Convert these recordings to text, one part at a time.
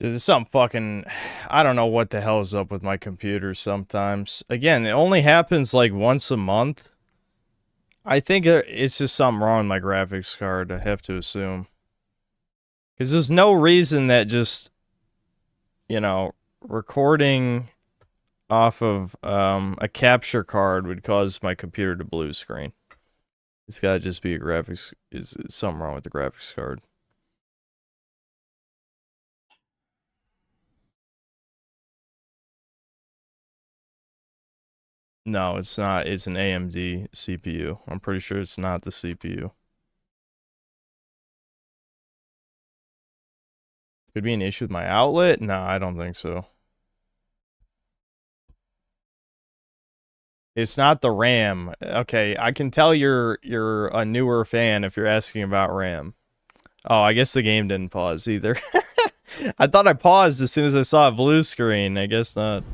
Dude, there's some fucking... I don't know what the hell is up with my computer sometimes. Again, it only happens like once a month. I think it's just something wrong with my graphics card, I have to assume. Because there's no reason that just, you know, recording off of a capture card would cause my computer to blue screen. It's gotta just be a graphics... Is something wrong with the graphics card. No, it's not. It's an AMD CPU. I'm pretty sure it's not the CPU. Could be an issue with my outlet? No, I don't think so. It's not the RAM. Okay, I can tell you're a newer fan if you're asking about RAM. Oh, I guess the game didn't pause either. I thought I paused as soon as I saw a blue screen. I guess not.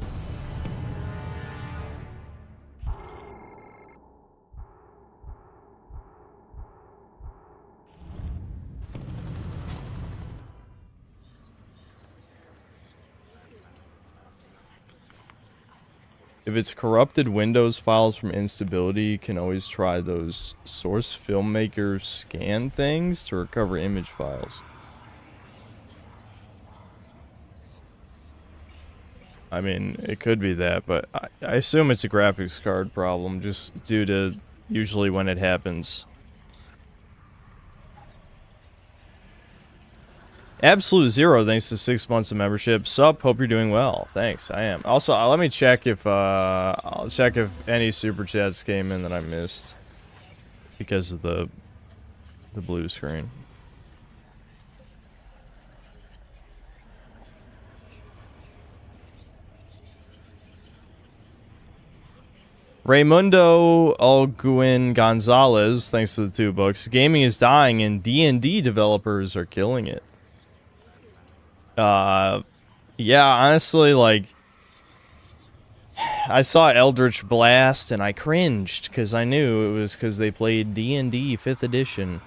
If it's corrupted Windows files from instability, you can always try those source filmmaker scan things to recover image files. I mean, it could be that, but I assume it's a graphics card problem, just due to usually when it happens. Absolute Zero, thanks to 6 months of membership. Sup, hope you're doing well. Thanks, I am. Also, let me check if, I'll check if any super chats came in that I missed. Because of the blue screen. Raymundo Alguin Gonzalez, thanks to the 2 books. Gaming is dying and D&D developers are killing it. Yeah, honestly, like, I saw Eldritch Blast and I cringed because I knew it was because they played D&D 5th edition.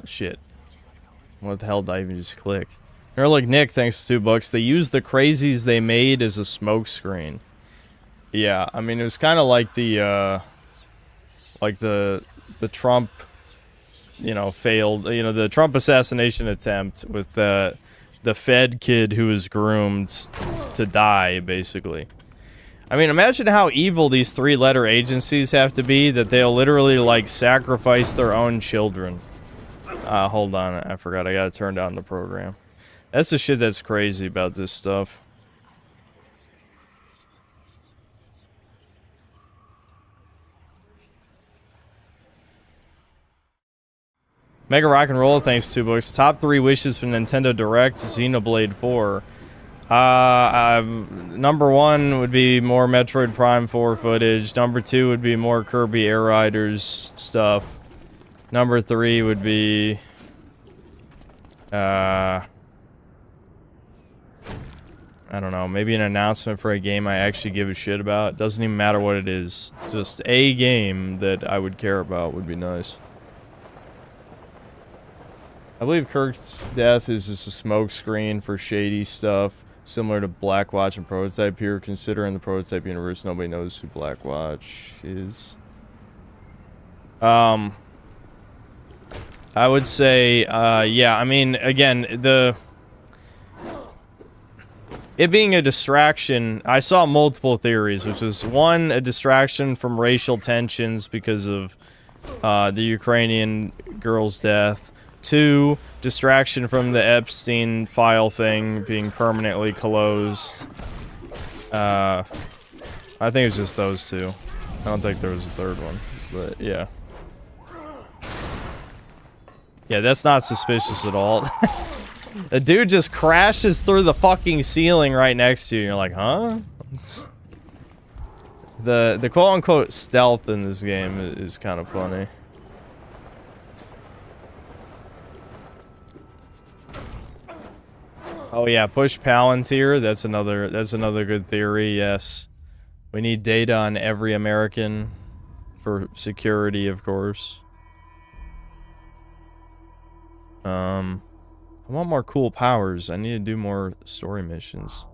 Shit. What the hell did I even just click? Erlich Nick, thanks to 2 books. They used the crazies they made as a smoke screen. Yeah, I mean, it was kind of like the Trump, you know, failed, you know, the Trump assassination attempt with the Fed kid who was groomed to die, basically. I mean, imagine how evil these 3-letter agencies have to be that they'll literally, like, sacrifice their own children. Hold on, I forgot, I gotta turn down the program. That's the shit that's crazy about this stuff. Mega Rock and Roll, thanks to 2 books. Top 3 wishes for Nintendo Direct, Xenoblade 4. Number 1 would be more Metroid Prime 4 footage. Number 2 would be more Kirby Air Riders stuff. Number 3 would be... I don't know, maybe an announcement for a game I actually give a shit about. Doesn't even matter what it is. Just a game that I would care about would be nice. I believe Kirk's death is just a smokescreen for shady stuff, similar to Blackwatch and Prototype here. Considering the Prototype universe, nobody knows who Blackwatch is. I would say, yeah, I mean, again, it being a distraction, I saw multiple theories, which was, 1, a distraction from racial tensions because of the Ukrainian girl's death. 2, distraction from the Epstein file thing being permanently closed. I think it's just those 2. I don't think there was a 3rd one, but yeah. Yeah, that's not suspicious at all. The dude just crashes through the fucking ceiling right next to you, and you're like, huh? The quote-unquote stealth in this game is kind of funny. Oh yeah, push Palantir. That's another good theory. Yes. We need data on every American for security, of course. I want more cool powers. I need to do more story missions.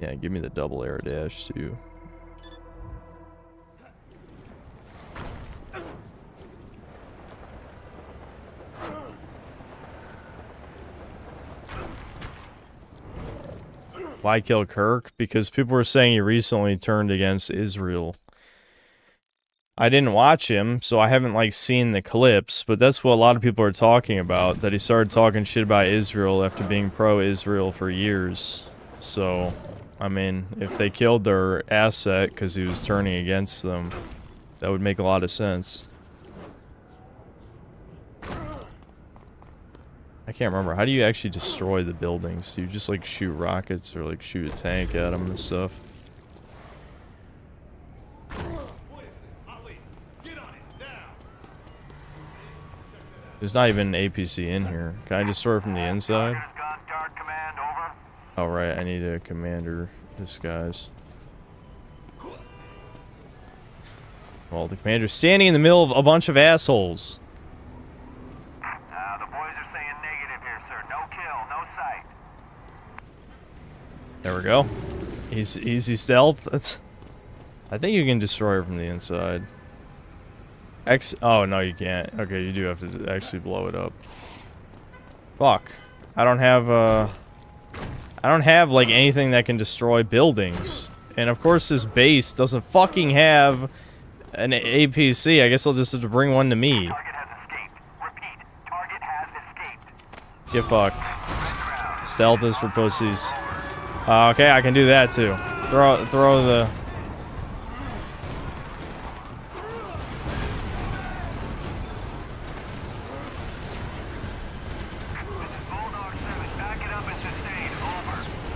Yeah, give me the double air dash too. Why kill Kirk? Because people were saying he recently turned against Israel. I didn't watch him, so I haven't, like, seen the clips, but that's what a lot of people are talking about, that he started talking shit about Israel after being pro-Israel for years. So, I mean, if they killed their asset because he was turning against them, that would make a lot of sense. I can't remember. How do you actually destroy the buildings? Do you just, like, shoot rockets or, like, shoot a tank at them and stuff? There's not even an APC in here. Can I destroy it from the inside? Oh, right. I need a commander disguise. Well, the commander's standing in the middle of a bunch of assholes. The boys are saying negative here, sir. No kill, no sight. There we go. Easy stealth. That's. I think you can destroy her from the inside. Oh no, you can't. Okay, you do have to actually blow it up. Fuck. I don't have like anything that can destroy buildings. And of course this base doesn't fucking have an APC. I guess I'll just have to bring one to me. Target has escaped. Repeat, target has escaped. Get fucked. Stealth is for pussies. Okay, I can do that too. Throw the...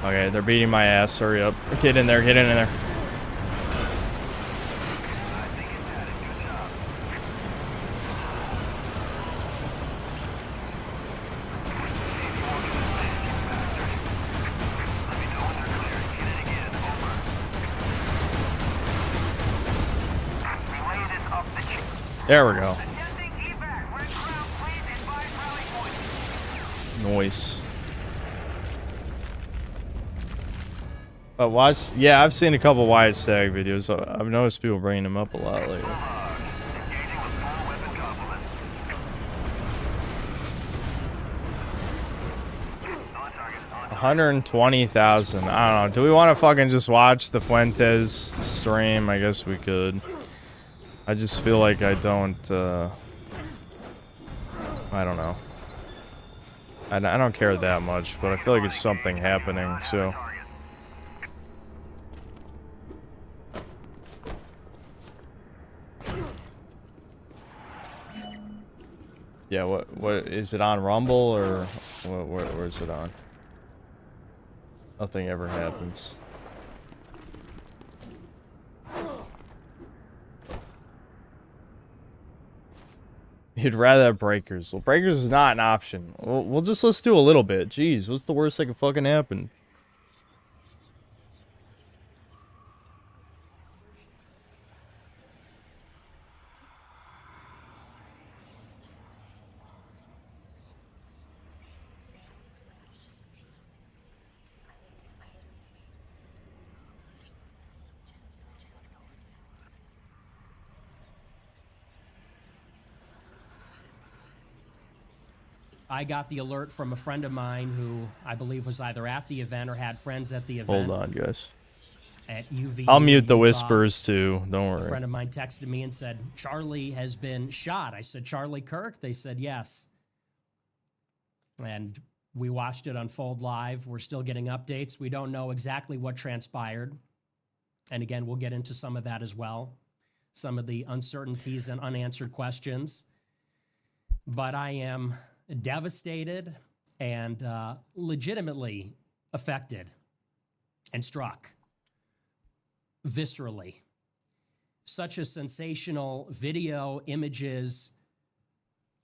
Okay, they're beating my ass. Hurry up. Get in there, get in there. There we go. Noise. But watch, yeah, I've seen a couple Wyatt Stag videos. So I've noticed people bringing them up a lot lately. 120,000. I don't know. Do we want to fucking just watch the Fuentes stream? I guess we could. I just feel like I don't, I don't know. I don't care that much, but I feel like it's something happening, so. Yeah, what is it on Rumble or where's it on? Nothing ever happens. You'd rather have breakers. Well, breakers is not an option. Let's do a little bit. Jeez, what's the worst that could fucking happen? I got the alert from a friend of mine who I believe was either at the event or had friends at the event. Hold on, guys. At UV. I'll mute the whispers too. Don't worry. A friend of mine texted me and said, Charlie has been shot. I said, Charlie Kirk? They said, yes. And we watched it unfold live. We're still getting updates. We don't know exactly what transpired. And again, we'll get into some of that as well. Some of the uncertainties and unanswered questions. But I am devastated and legitimately affected and struck viscerally. Such a sensational video, images,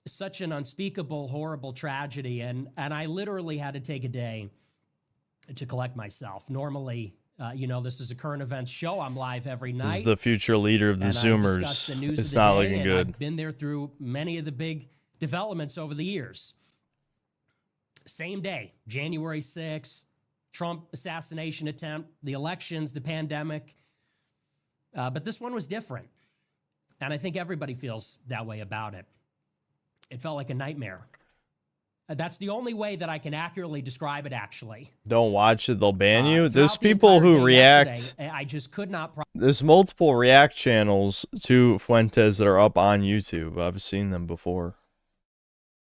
such an unspeakable, horrible tragedy. And I literally had to take a day to collect myself. Normally, this is a current events show. I'm live every night. This is the future leader of the and I Zoomers. discuss the news It's of the not day, looking and good. I've been there through many of the big developments over the years. Same day, January 6th, Trump assassination attempt, the elections, the pandemic. But this one was different. And I think everybody feels that way about it. It felt like a nightmare. That's the only way that I can accurately describe it, actually. Don't watch it, they'll ban you. Throughout There's the people entire who day react. yesterday, I just could not. There's multiple react channels to Fuentes that are up on YouTube. I've seen them before.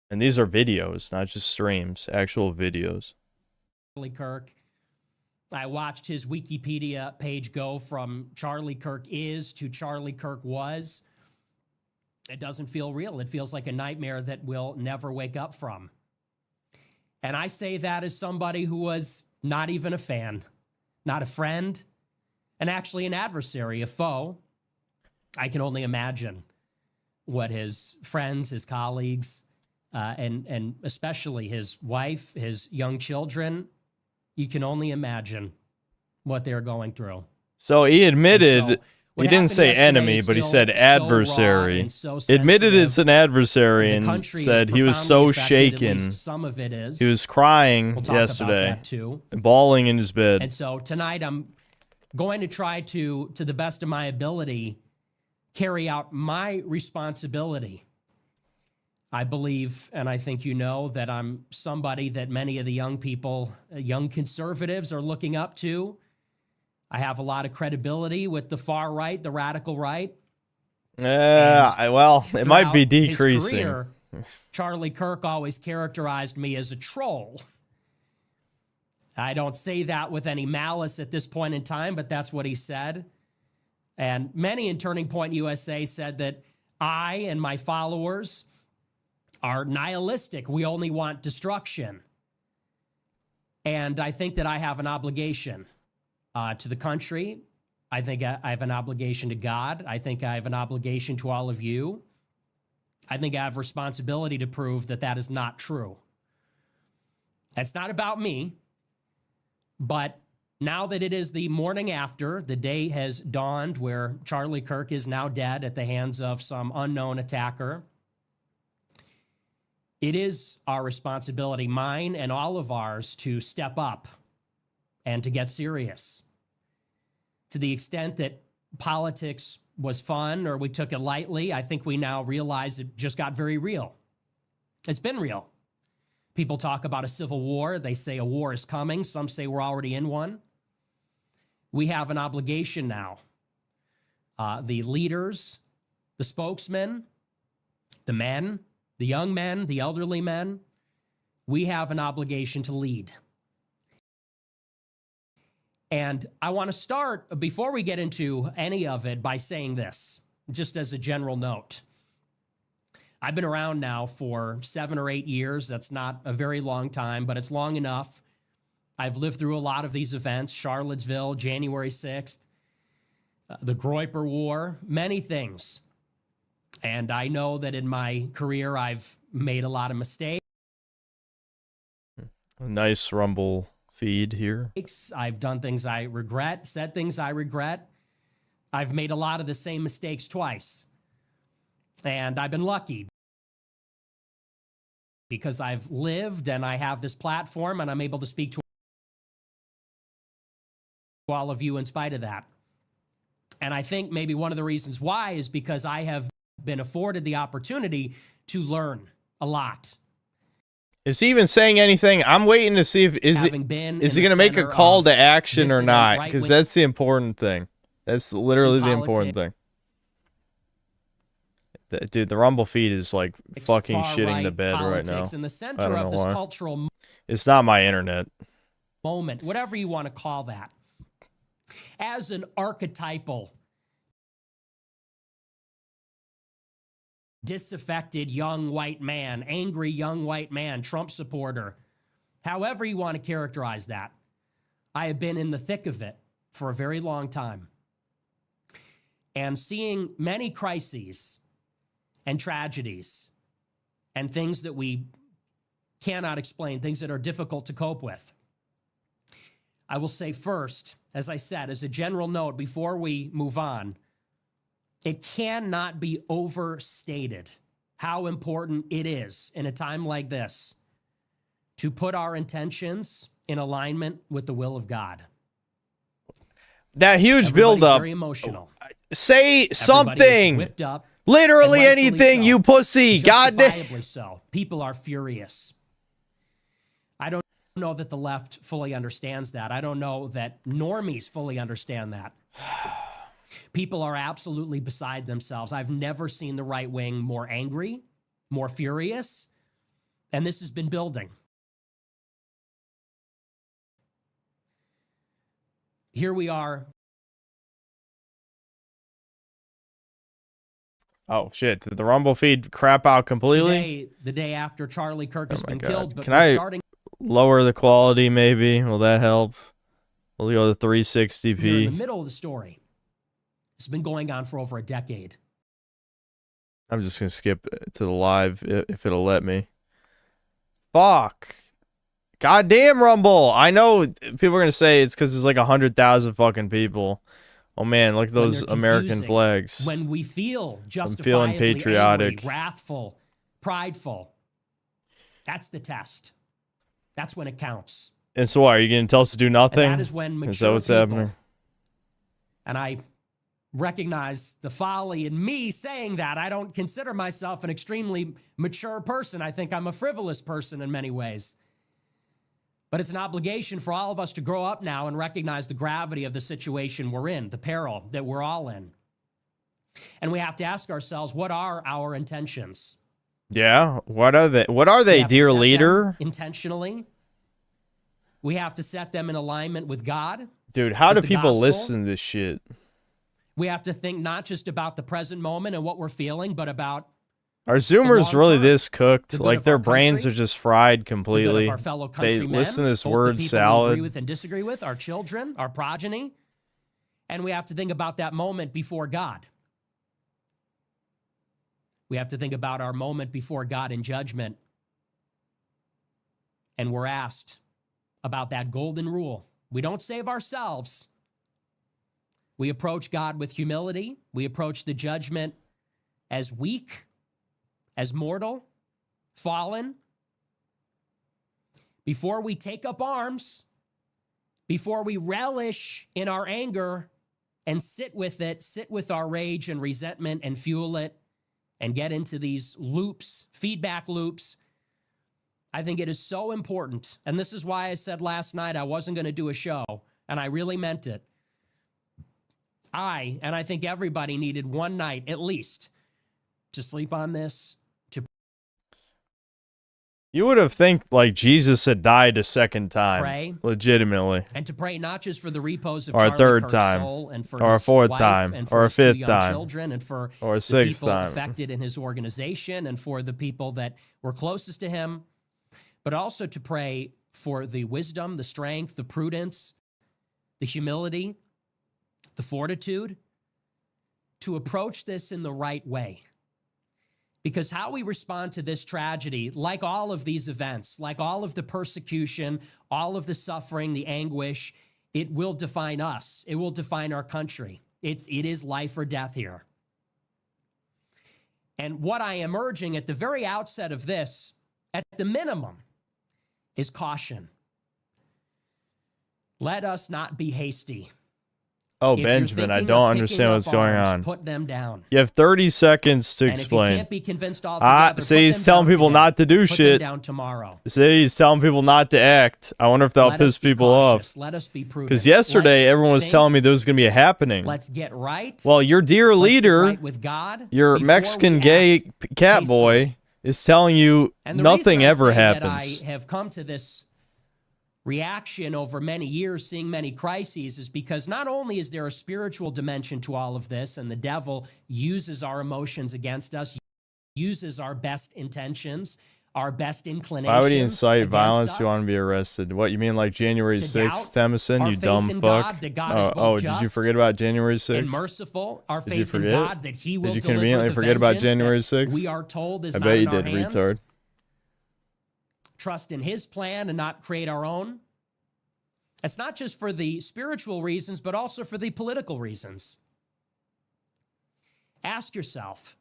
And these are videos, not just streams, actual videos. Charlie Kirk. I watched his Wikipedia page go from Charlie Kirk is to Charlie Kirk was. It doesn't feel real. It feels like a nightmare that we'll never wake up from. And I say that as somebody who was not even a fan, not a friend, and actually an adversary, a foe. I can only imagine what his friends, his colleagues, and especially his wife, his young children, you can only imagine what they're going through. So he admitted, So, what he didn't happened say yesterday enemy, is but he still said so raw adversary. and so Admitted it's sensitive. an adversary The and country is said he was profoundly so affected, at shaken. least some of it is. He was crying We'll talk yesterday, about that too. bawling in his bed. And so tonight I'm going to try to the best of my ability, carry out my responsibility. I believe, and I think you know, that I'm somebody that many of the young people, young conservatives are looking up to. I have a lot of credibility with the far right, the radical right. Well, it might be Throughout his decreasing. career, Charlie Kirk always characterized me as a troll. I don't say that with any malice at this point in time, but that's what he said. And many in Turning Point USA said that I and my followers are nihilistic. We only want destruction. And I think that I have an obligation to the country. I think I have an obligation to God. I think I have an obligation to all of you. I think I have responsibility to prove that that is not true. It's not about me, but now that it is the morning after, the day has dawned where Charlie Kirk is now dead at the hands of some unknown attacker. It is our responsibility, mine and all of ours, to step up and to get serious. To the extent that politics was fun or we took it lightly, I think we now realize it just got very real. It's been real. People talk about a civil war. They say a war is coming. Some say we're already in one. We have an obligation now. The leaders, the spokesmen, the men, the young men, the elderly men, we have an obligation to lead. And I want to start, before we get into any of it, by saying this, just as a general note. I've been around now for 7 or 8 years. That's not a very long time, but it's long enough. I've lived through a lot of these events, Charlottesville, January 6th, the Groyper War, many things. And I know that in my career, I've made a lot of mistakes. A nice Rumble feed here. I've done things I regret, said things I regret. I've made a lot of the same mistakes twice. And I've been lucky because I've lived and I have this platform and I'm able to speak to all of you in spite of that. And I think maybe one of the reasons why is because I have been afforded the opportunity to learn a lot. Is he even saying anything? I'm waiting to see if is he going to make a call to action or not, because that's the important thing. That's literally the important thing. Dude, the Rumble feed is like fucking shitting the bed right now. In the center of this cultural It's not my internet. moment, whatever you want to call that, as an archetypal, disaffected young white man, angry young white man, Trump supporter, however you want to characterize that, I have been in the thick of it for a very long time. And seeing many crises and tragedies and things that we cannot explain, things that are difficult to cope with. I will say first, as I said, as a general note before we move on, it cannot be overstated how important it is in a time like this to put our intentions in alignment with the will of God. That huge Everybody's buildup. very emotional. Say Everybody is something. whipped up. Literally and rightfully anything, so. you pussy. God damn. Justifiably so. People are furious. I don't know that the left fully understands that. I don't know that normies fully understand that. People are absolutely beside themselves. I've never seen the right wing more angry, more furious, and this has been building. Here we are. Oh shit! Did the Rumble feed crap out completely? Today, the day after Charlie Kirk has been God. killed, but Can we're I starting lower the quality? Maybe will that help? We'll go to here in the 360p. middle of the story. It's been going on for over a decade. I'm just gonna skip to the live if it'll let me. Fuck. Goddamn Rumble! I know people are gonna say it's because there's like 100,000 fucking people. Oh man, look at When those they're American confusing, flags. When we feel feeling justifiably patriotic. angry, wrathful, prideful, that's the test. That's when it counts. And so, are you gonna tell us to do And nothing? that is when mature Is that what's people, happening? and I recognize the folly in me saying that. I don't consider myself an extremely mature person. I think I'm a frivolous person in many ways. But it's an obligation for all of us to grow up now and recognize the gravity of the situation we're in, the peril that we're all in. And we have to ask ourselves, what are our intentions? Yeah. What are they? What are We they, have to dear set them leader? intentionally. We have to set them in alignment with God. Dude, how do with the people gospel. listen to this shit? We have to think not just about the present moment and what we're feeling, but about Are Zoomers long really term, this cooked? the good Like of their our brains country, are just fried the good completely. of our fellow They countrymen, listen to this both the word people we salad. agree with and disagree with, our children, our progeny. And we have to think about that moment before God. We have to think about our moment before God in judgment. And we're asked about that golden rule. We don't save ourselves. We approach God with humility. We approach the judgment as weak, as mortal, fallen. Before we take up arms, before we relish in our anger and sit with it, sit with our rage and resentment and fuel it and get into these loops, feedback loops, I think it is so important. And this is why I said last night I wasn't going to do a show, and I really meant it. And I think everybody needed one night at least to sleep on this, to You would have think like Jesus had died a second time, pray, legitimately, and to pray not just for the repose of Or a Charlie third Kirk's time, soul and for or a his fourth wife time, and or for a his two fifth young time, children and for or a the sixth people time. affected in his organization and for the people that were closest to him, but also to pray for the wisdom, the strength, the prudence, the humility, the fortitude to approach this in the right way. Because how we respond to this tragedy, like all of these events, like all of the persecution, all of the suffering, the anguish, it will define us. It will define our country. It is life or death here. And what I am urging at the very outset of this, at the minimum, is caution. Let us not be hasty. Oh, If you're Benjamin, I thinking don't of understand picking what's up going arms, on. Put them down. You have 30 seconds to And if you explain. can't be convinced altogether, See, put he's them telling down people today. not to do Put shit. them down tomorrow. See, he's telling people not to act. I wonder if that'll Let us piss be people off. cautious. Let us be prudent. Because yesterday, Let's everyone was think. telling me there was going to be a happening. Let's get right. Well, your dear Let's get leader, right with God your before Mexican we gay act cat hastily. boy, is telling you And the nothing reason I ever say that happens. I have come to this reaction over many years, seeing many crises, is because not only is there a spiritual dimension to all of this, and the devil uses our emotions against us, uses our best intentions, our best inclinations. Why would he incite against violence? us, You want to be arrested? What, you mean like January to 6th, doubt Temison, our you faith dumb in fuck? God, that God is both Oh, did you just forget about January and 6th? merciful, our Did you faith in forget? God that He will Did you deliver conveniently the forget about vengeance January that 6th? we are told is I not bet in you our did, hands. retard. trust in his plan and not create our own. It's not just for the spiritual reasons, but also for the political reasons. Ask yourself,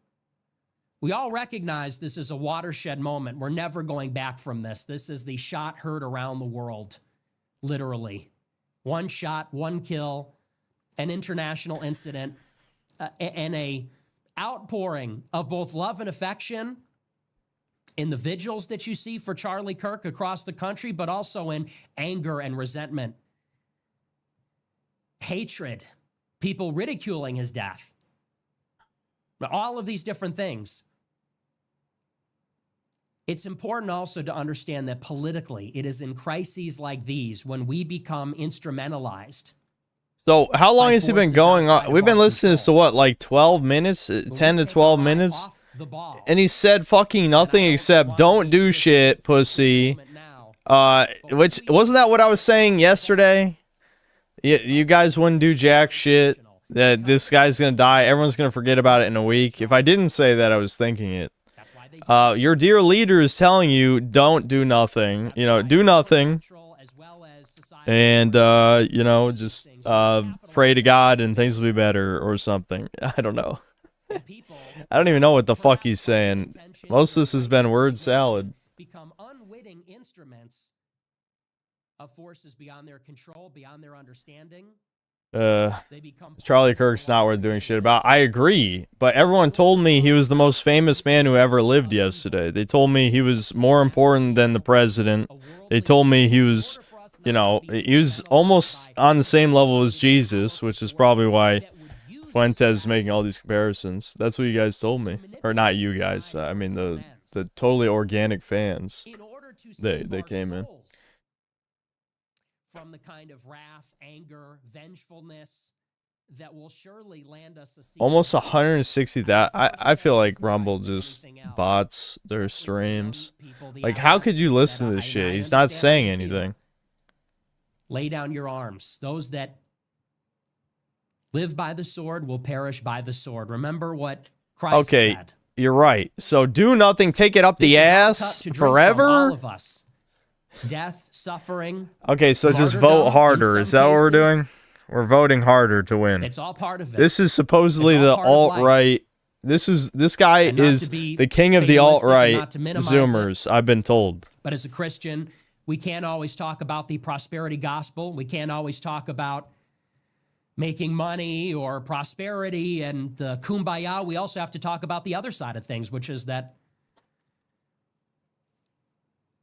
we all recognize this is a watershed moment. We're never going back from this. This is the shot heard around the world, literally. One shot, one kill, an international incident, and a outpouring of both love and affection in the vigils that you see for Charlie Kirk across the country, but also in anger and resentment, hatred, people ridiculing his death. All of these different things. It's important also to understand that politically, it is in crises like these when we become instrumentalized. So how long by has he been forces going outside on? of We've been our listening to this, so control. what, like 12 minutes? When we 10 to take 12 our eye minutes? off the ball, And he said fucking nothing and I except want don't these do to shit, exist in this pussy. moment now. Which, wasn't that what I was saying yesterday? You guys wouldn't do jack shit. That this guy's gonna die. Everyone's gonna forget about it in a week. If I didn't say that, I was thinking it. That's why they do Your dear leader is telling you don't do nothing. You know, do nothing. And, you know, just pray to God and things will be better or something. I don't know. I don't even know what the fuck he's saying. Most of this has been word salad. Become unwitting instruments of forces beyond their control, beyond their understanding. They become Charlie Kirk's not worth doing shit about. I agree, but everyone told me he was the most famous man who ever lived yesterday. They told me he was more important than the president. They told me he was, you know, he was almost on the same level as Jesus, which is probably why Fuentes is making all these comparisons. That's what you guys told me. Or not you guys. I mean the totally organic fans. They came in. From the kind of wrath, anger, vengefulness that will surely land us a Almost 160. That I feel like Rumble just bots their streams. Like, how could you listen to this shit? He's not saying anything. Lay down your arms. Those that live by the sword will perish by the sword. Remember what Christ said. You're right. So do nothing, take it up the ass forever. All of us. Death, suffering. Okay, so just martyrdom vote in harder. Is some that what we're cases. doing? We're voting harder to win. It's all part of it. This is supposedly It's all the part of life. alt-right. This guy And not is to be the king of the fatalistic and alt-right not to minimize Zoomers, I've been told. But as a Christian, we can't always talk about the prosperity gospel. We can't always talk about making money or prosperity and the kumbaya. We also have to talk about the other side of things, which is that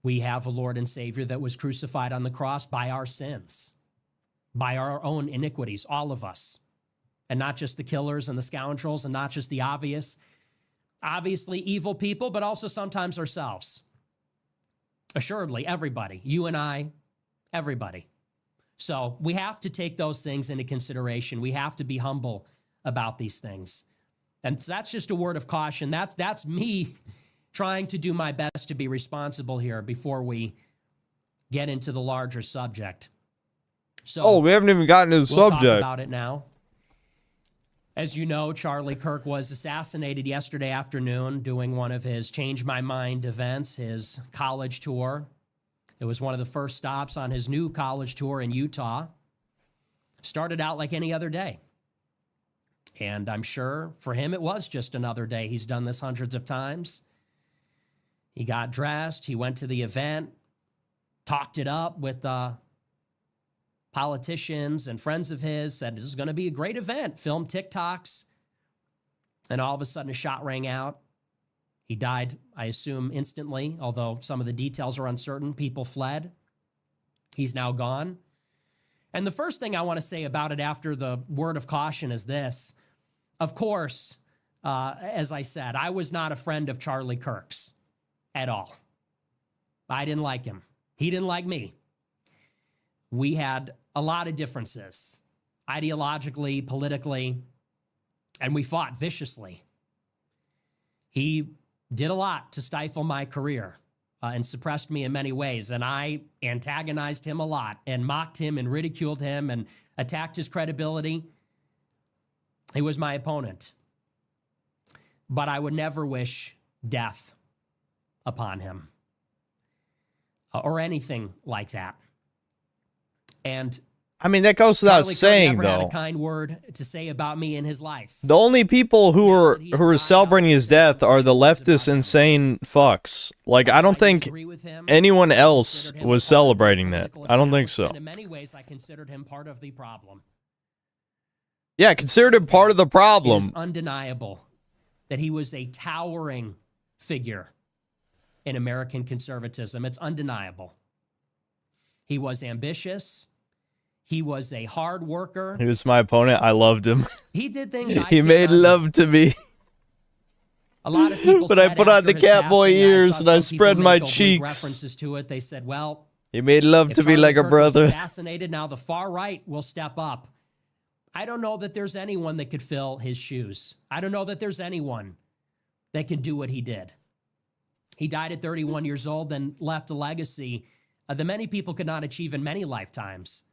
we have a Lord and Savior that was crucified on the cross by our sins, by our own iniquities, all of us, and not just the killers and the scoundrels and not just the obviously evil people, but also sometimes ourselves. Assuredly, everybody, you and I, everybody. So we have to take those things into consideration. We have to be humble about these things. And so that's just a word of caution. That's me trying to do my best to be responsible here before we get into the larger subject. So We haven't even gotten to the we'll talk subject. about it now. As you know, Charlie Kirk was assassinated yesterday afternoon doing one of his Change My Mind events, his college tour. It was one of the first stops on his new college tour in Utah. Started out like any other day. And I'm sure for him it was just another day. He's done this hundreds of times. He got dressed, he went to the event, talked it up with politicians and friends of his, said this is going to be a great event, filmed TikToks, and all of a sudden a shot rang out. He died, I assume, instantly, although some of the details are uncertain. People fled. He's now gone. And the first thing I want to say about it after the word of caution is this. Of course, as I said, I was not a friend of Charlie Kirk's at all. I didn't like him. He didn't like me. We had a lot of differences, ideologically, politically, and we fought viciously. He did a lot to stifle my career and suppressed me in many ways, and I antagonized him a lot and mocked him and ridiculed him and attacked his credibility. He was my opponent. But I would never wish death upon him. or anything like that. And I mean, that goes without Charlie Kirk saying, never had though. a kind word to say about me in his life. The only people who Now are that he has celebrating died out, his there's death some are the feelings leftist about him. insane fucks. Like, I Again, don't do think agree with him. anyone I else considered him was part of the celebrating that. political I don't think so. establishment. In many ways, I considered him part of the problem. Yeah, considered him part of the It is problem. undeniable that he was a towering figure in American conservatism. It's undeniable. He was ambitious. He was a hard worker. He was my opponent. I loved him. He did things I He made cannot do. love to me. A lot of people But I said put on after the his Catboy passing, ears saw and I some people spread make my oblique cheeks. references to it. They said, well, He made love if to me Charlie like a Kirk was brother. assassinated, now the far right will step up. I don't know that there's anyone that could fill his shoes. I don't know that there's anyone that can do what he did. He died at 31 years old and left a legacy that many people could not achieve in many lifetimes.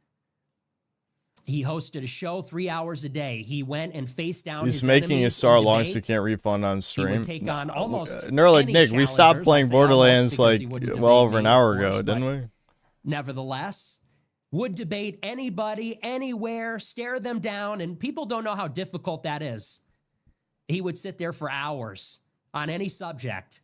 He hosted a show 3 hours a day. He went and faced down He's his making enemies his star in long so he debate. can't refund on He stream. would take on almost Neuralic any Nick, we stopped challengers. I playing say almost Borderlands because like he wouldn't well debate over an me, hour of ago, course, didn't but we? nevertheless, would debate anybody, anywhere, stare them down, and people don't know how difficult that is. He would sit there for hours on any subject.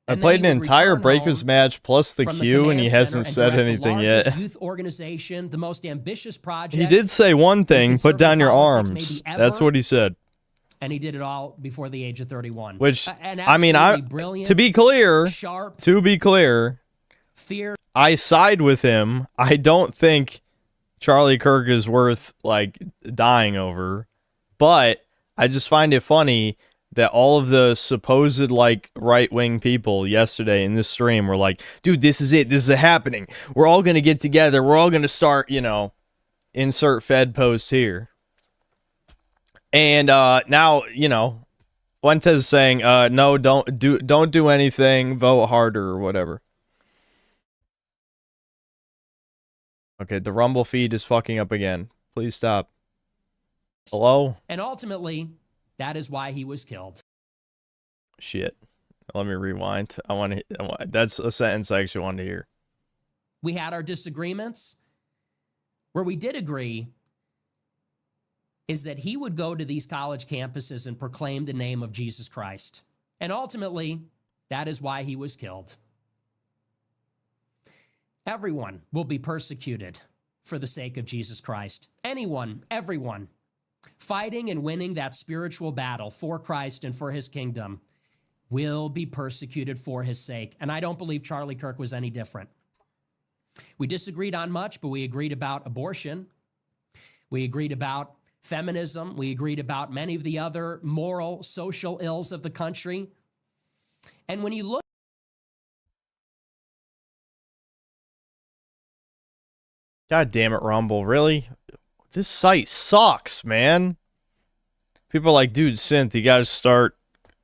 I And then played he an would entire return Breakers home match plus the from queue, and he command hasn't center and said direct the anything largest yet. Youth organization, the most ambitious project. He did say one thing: put down your conservative politics arms. maybe That's ever. what he said. And he did it all before the age of 31. Which An I mean, absolutely brilliant, to be clear, sharp, fierce. I side with him. I don't think Charlie Kirk is worth like dying over, but I just find it funny that all of the supposed like right-wing people yesterday in this stream were like, dude, this is it. This is happening. We're all going to get together. We're all going to start, insert Fed post here. And now, Fuentes is saying, no, don't do anything, vote harder or whatever. Okay, the Rumble feed is fucking up again. Please stop. Hello? And ultimately, that is why he was killed. Shit. Let me rewind. That's a sentence I actually wanted to hear. We had our disagreements. Where we did agree is that he would go to these college campuses and proclaim the name of Jesus Christ. And ultimately, that is why he was killed. Everyone will be persecuted for the sake of Jesus Christ. Anyone, everyone, fighting and winning that spiritual battle for Christ and for his kingdom will be persecuted for his sake. And I don't believe Charlie Kirk was any different. We disagreed on much, but we agreed about abortion. We agreed about feminism. We agreed about many of the other moral, social ills of the country. And when you look, God damn it, Rumble. Really? This site sucks, man. People are like, dude, Synth, you gotta start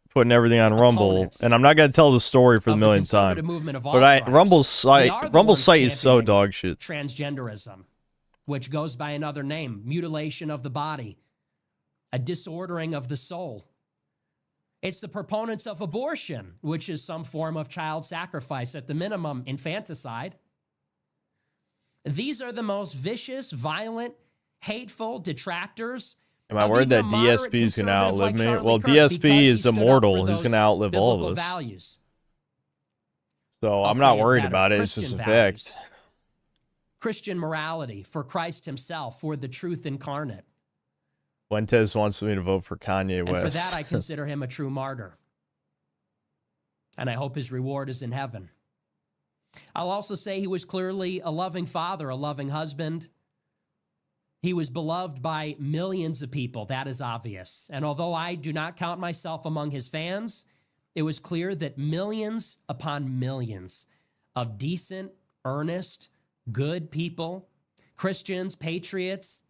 putting everything on Rumble. Opponents And I'm not gonna tell the story for the of millionth time. conservative movement of all But stripes, Rumble's they are the Rumble's ones site is so championing dog shit. transgenderism, which goes by another name, mutilation of the body, a disordering of the soul. It's the proponents of abortion, which is some form of child sacrifice, at the minimum, infanticide. These are the most vicious, violent, hateful detractors. Am I of worried even a that moderate DSP is going to conservative outlive like me? Charlie Well, Kirk, DSP because he is stood up for immortal. He's those going to outlive all biblical of us. values. So I'll I'm not say it worried better, about it. It's just a Christian fact. values. Christian morality for Christ himself, for the truth incarnate. Fuentes wants me to vote for Kanye And West. for that, I consider him a true martyr. And I hope his reward is in heaven. I'll also say he was clearly a loving father, a loving husband. He was beloved by millions of people. That is obvious. And although I do not count myself among his fans, it was clear that millions upon millions of decent, earnest, good people, Christians, patriots,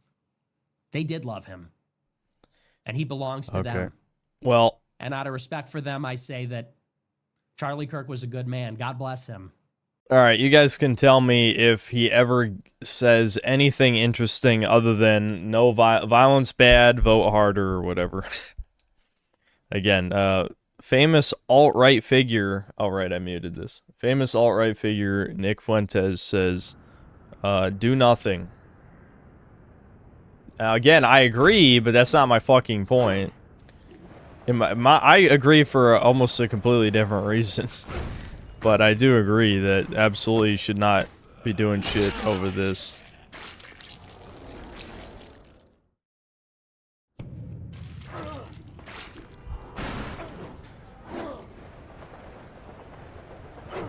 they did love him. And he belongs to them. Well, And out of respect for them, I say that Charlie Kirk was a good man. God bless him. all right. You guys can tell me if he ever says anything interesting other than no violence bad, vote harder, or whatever. Again, famous alt-right figure. Oh, right, I muted this. Famous alt-right figure Nick Fuentes says, do nothing. Now, again, I agree, but that's not my fucking point. I agree for almost a completely different reason. But I do agree that absolutely you should not be doing shit over this.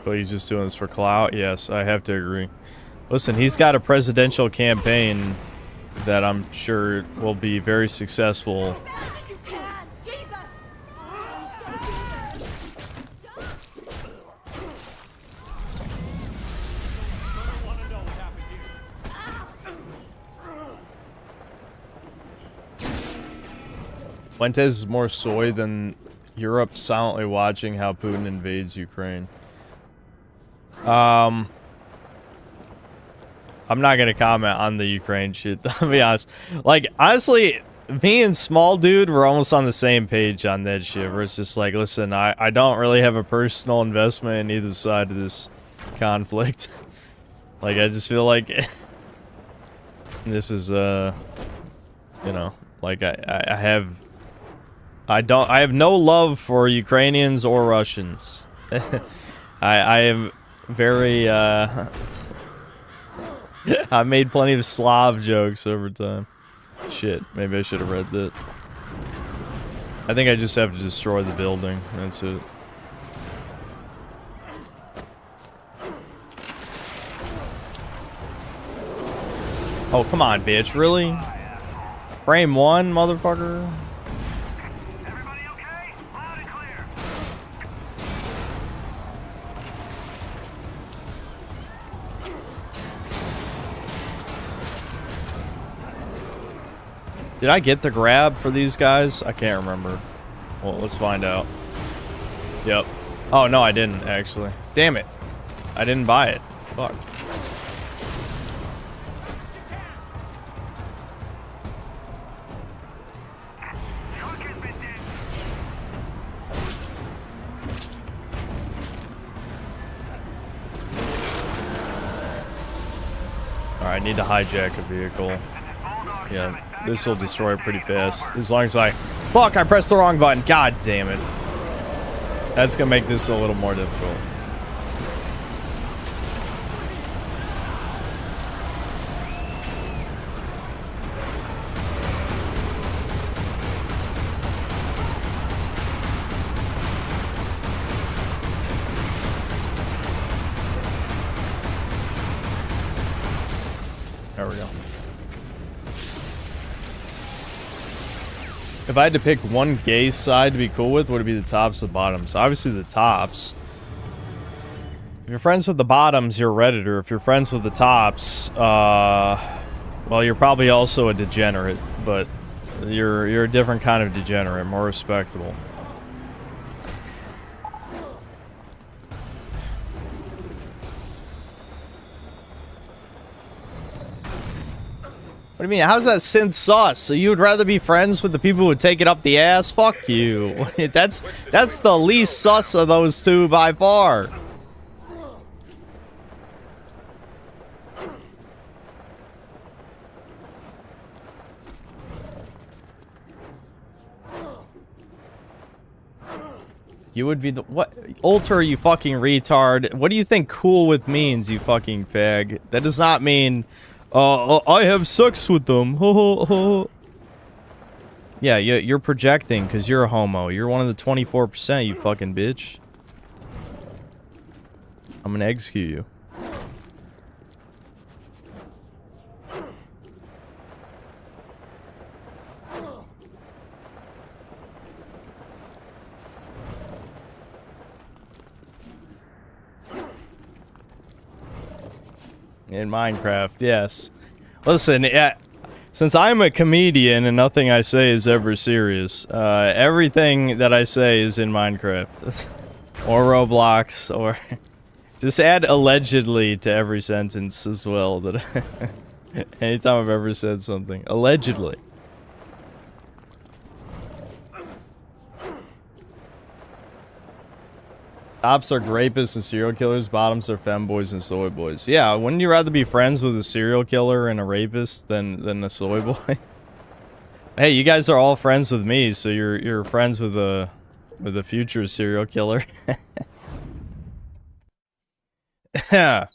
But he's just doing this for clout? Yes, I have to agree. Listen, he's got a presidential campaign that I'm sure will be very successful. Fuentes is more soy than Europe silently watching how Putin invades Ukraine. I'm not gonna comment on the Ukraine shit, to be honest. Like, honestly, me and Small Dude were almost on the same page on that shit, where it's just like, listen, I don't really have a personal investment in either side of this conflict. Like, I just feel like this is, you know, like, I have no love for Ukrainians or Russians. I am very, I made plenty of Slav jokes over time. Shit, maybe I should have read that. I think I just have to destroy the building. That's it. Oh, come on, bitch. Really? Frame 1, motherfucker? Everybody okay? Loud and clear. Did I get the grab for these guys? I can't remember. Well, let's find out. Yep. Oh, no, I didn't, actually. Damn it. I didn't buy it. Fuck. Alright, I need to hijack a vehicle. Yeah, this will destroy it pretty fast. As long as I... Fuck, I pressed the wrong button. God damn it. That's gonna make this a little more difficult. There we go. If I had to pick one gay side to be cool with, would it be the tops or the bottoms? Obviously the tops. If you're friends with the bottoms, you're a Redditor. If you're friends with the tops, well, you're probably also a degenerate, but you're a different kind of degenerate, more respectable. What do you mean? How's that synth sus? So you would rather be friends with the people who would take it up the ass? Fuck you. That's the least sus of those two by far. You would be the what? Alter, you fucking retard. What do you think cool with means, you fucking fag? That does not mean I have sex with them. Yeah, you're projecting because you're a homo. You're one of the 24%, you fucking bitch. I'm gonna execute you. In Minecraft, yes. Listen, yeah, since I'm a comedian and nothing I say is ever serious, everything that I say is in Minecraft. Or Roblox, or... Just add allegedly to every sentence as well. That anytime I've ever said something. Allegedly. Tops are rapists and serial killers. Bottoms are femboys and soy boys. Yeah, wouldn't you rather be friends with a serial killer and a rapist than a soy boy? Hey, you guys are all friends with me, so you're friends with a future serial killer. Yeah.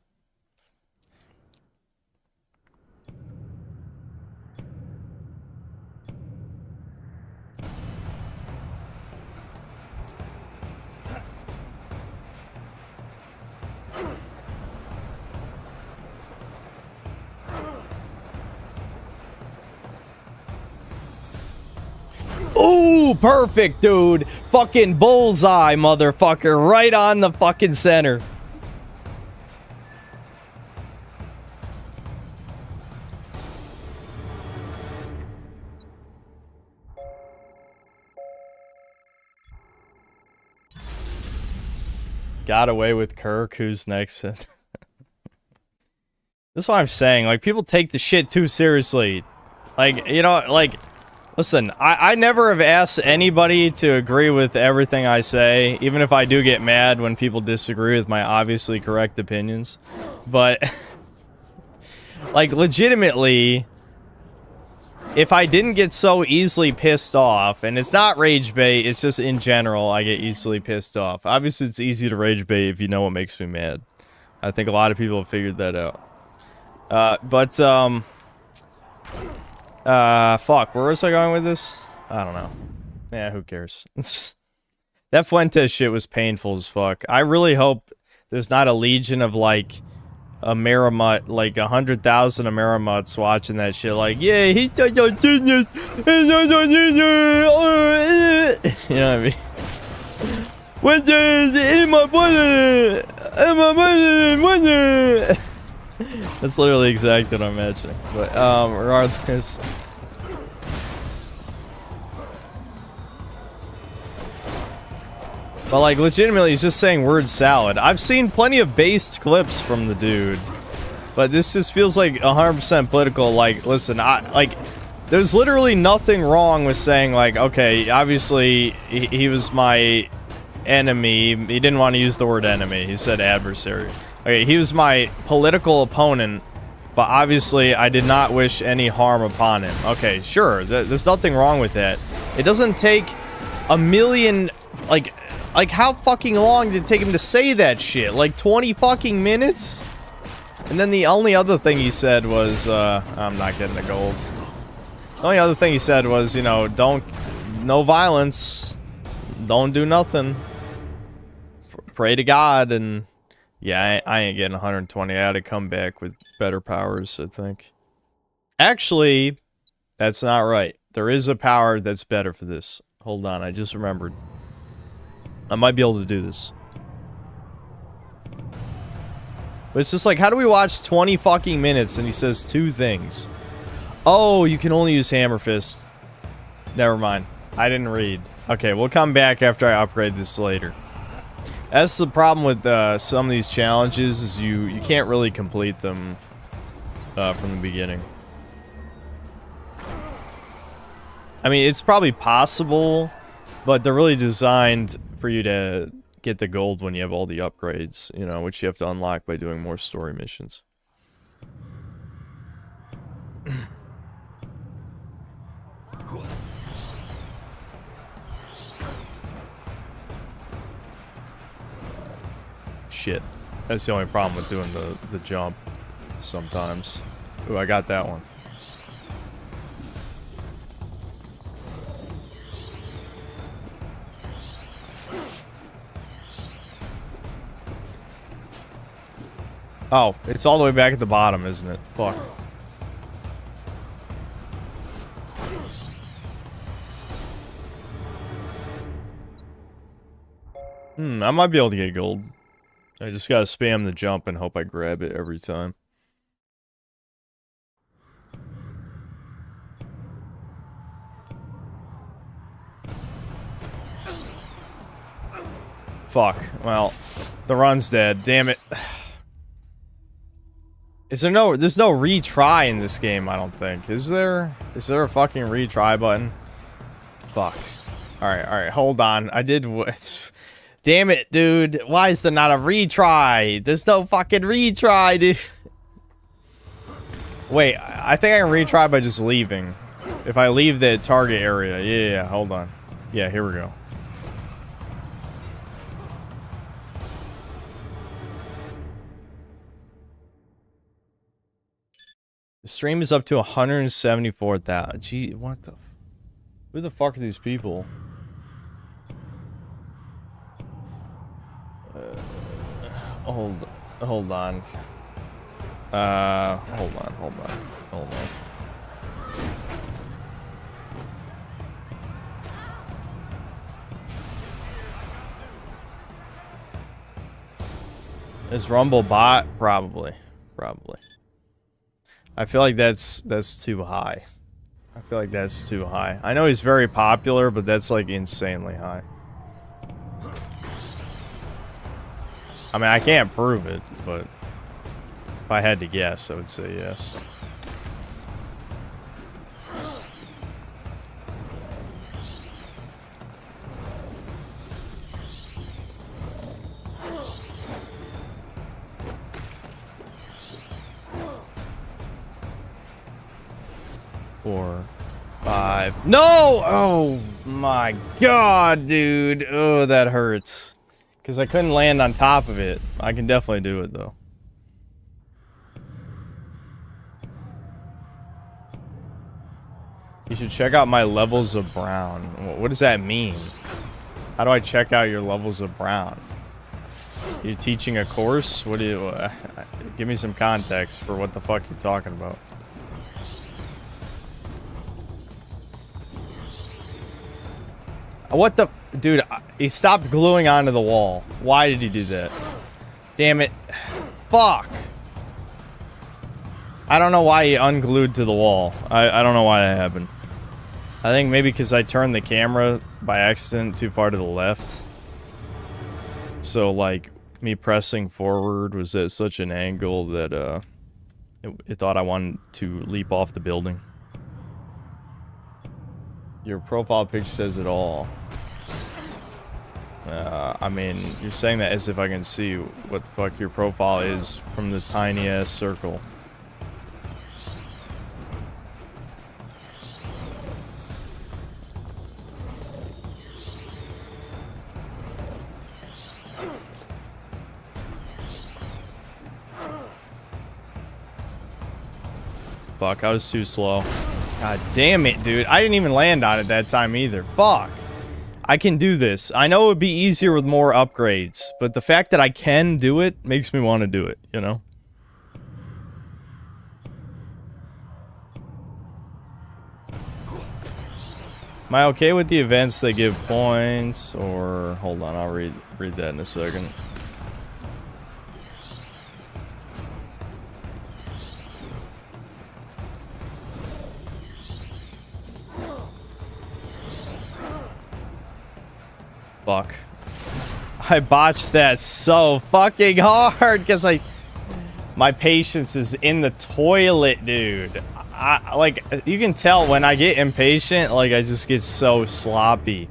Ooh, perfect, dude. Fucking bullseye, motherfucker. Right on the fucking center. Got away with Kirk. Who's next? That's what I'm saying. Like, people take the shit too seriously. Like, you know, like... Listen, I never have asked anybody to agree with everything I say, even if I do get mad when people disagree with my obviously correct opinions. But, like, legitimately, if I didn't get so easily pissed off, and it's not rage bait, it's just in general, I get easily pissed off. Obviously, it's easy to rage bait if you know what makes me mad. I think a lot of people have figured that out. Fuck, where was I going with this? I don't know. Yeah, who cares? That Fuentes shit was painful as fuck. I really hope there's not a legion of, like, Amerimut, like 100,000 Amerimuts watching that shit, like, yeah, he's such a genius, you know what I mean? What's in my body? In my body? That's literally exactly what I'm imagining. But, regardless. But, like, legitimately, he's just saying word salad. I've seen plenty of based clips from the dude. But this just feels like 100% political. Like, listen, there's literally nothing wrong with saying, like, okay, obviously, he was my enemy. He didn't want to use the word enemy. He said adversary. Okay, he was my political opponent, but obviously I did not wish any harm upon him. Okay, sure, there's nothing wrong with that. It doesn't take a million, like how fucking long did it take him to say that shit? Like 20 fucking minutes? And then the only other thing he said was, I'm not getting the gold. The only other thing he said was, you know, no violence, don't do nothing, pray to God, and... Yeah, I ain't getting 120. I had to come back with better powers, I think. Actually, that's not right. There is a power that's better for this. Hold on, I just remembered. I might be able to do this. But it's just like, how do we watch 20 fucking minutes and he says 2 things? Oh, you can only use Hammer Fist. Never mind. I didn't read. Okay, we'll come back after I upgrade this later. That's the problem with some of these challenges, is you can't really complete them from the beginning. I mean, it's probably possible, but they're really designed for you to get the gold when you have all the upgrades, you know, which you have to unlock by doing more story missions. Shit. That's the only problem with doing the jump sometimes. Ooh, I got that one. Oh, it's all the way back at the bottom, isn't it? Fuck. I might be able to get gold. I just gotta spam the jump and hope I grab it every time. Fuck. Well, the run's dead. Damn it. There's no retry in this game, I don't think. Is there? Is there a fucking retry button? Fuck. Alright, hold on. Damn it, dude. Why is there not a retry? There's no fucking retry, dude. Wait, I think I can retry by just leaving. If I leave the target area. Yeah, hold on. Yeah, here we go. The stream is up to 174,000. Gee, what the... Who the fuck are these people? Hold on. Hold on, hold on. Is Rumble bot? Probably. I feel like that's too high. I know he's very popular, but that's like insanely high. I mean, I can't prove it, but if I had to guess, I would say yes. Four, five. No! Oh my god, dude. Oh, that hurts. Because I couldn't land on top of it. I can definitely do it, though. You should check out my levels of brown. What does that mean? How do I check out your levels of brown? Are you teaching a course? What do you... give me some context for what the fuck you're talking about. What the... Dude, he stopped gluing onto the wall. Why did he do that? Damn it. Fuck. I don't know why he unglued to the wall. I don't know why that happened. I think maybe because I turned the camera by accident too far to the left. So, like, me pressing forward was at such an angle that, it thought I wanted to leap off the building. Your profile picture says it all. I mean, you're saying that as if I can see what the fuck your profile is from the tiny ass circle. Fuck, I was too slow. God damn it, dude. I didn't even land on it that time either. Fuck. I can do this. I know it would be easier with more upgrades, but the fact that I can do it makes me want to do it, you know? Am I okay with the events that give points, or... Hold on, I'll read that in a second. Fuck. I botched that so fucking hard because my patience is in the toilet, dude. Like, you can tell when I get impatient, like, I just get so sloppy.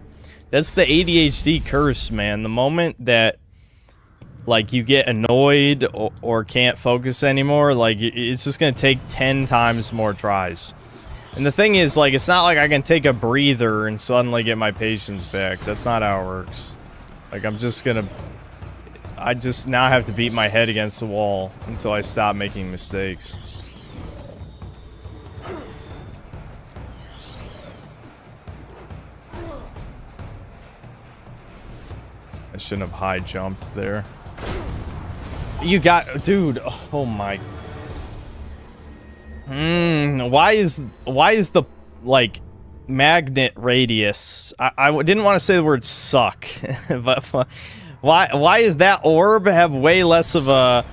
That's the ADHD curse, man. The moment that, like, you get annoyed or can't focus anymore, like, it's just gonna take 10 times more tries. And the thing is, like, it's not like I can take a breather and suddenly get my patience back. That's not how it works. Like, I just now have to beat my head against the wall until I stop making mistakes. I shouldn't have high jumped there. You got... Dude, oh my... why is the, like, magnet radius... I didn't want to say the word suck, but why is that orb have way less of a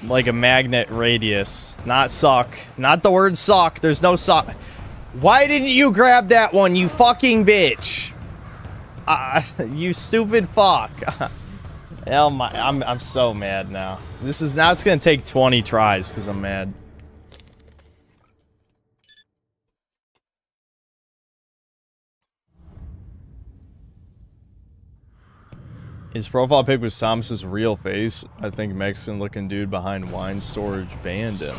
like a magnet radius? Not suck. Not the word suck. There's no suck. Why didn't you grab that one, you fucking bitch? You stupid fuck. Hell my... I'm so mad now. Now it's gonna take 20 tries because I'm mad. His profile pic was Thomas's real face. I think Mexican-looking dude behind wine storage banned him.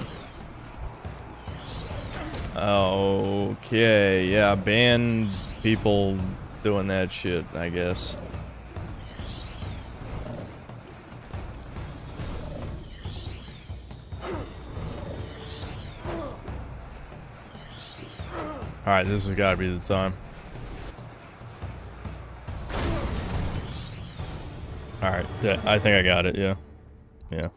Okay, yeah, ban people doing that shit, I guess. Alright, this has got to be the time. Alright, yeah, I think I got it, yeah. Yeah.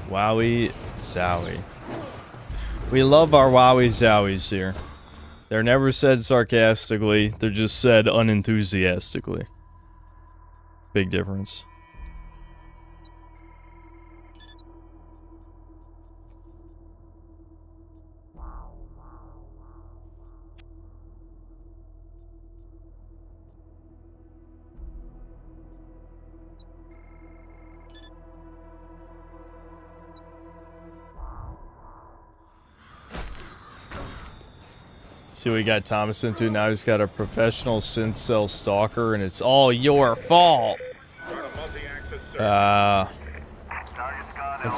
Wowie Zowie. We love our Wowie Zowies here. They're never said sarcastically, they're just said unenthusiastically. Big difference. See what we got Thomas into. Now he's got a professional synth cell stalker, and it's all your fault. It's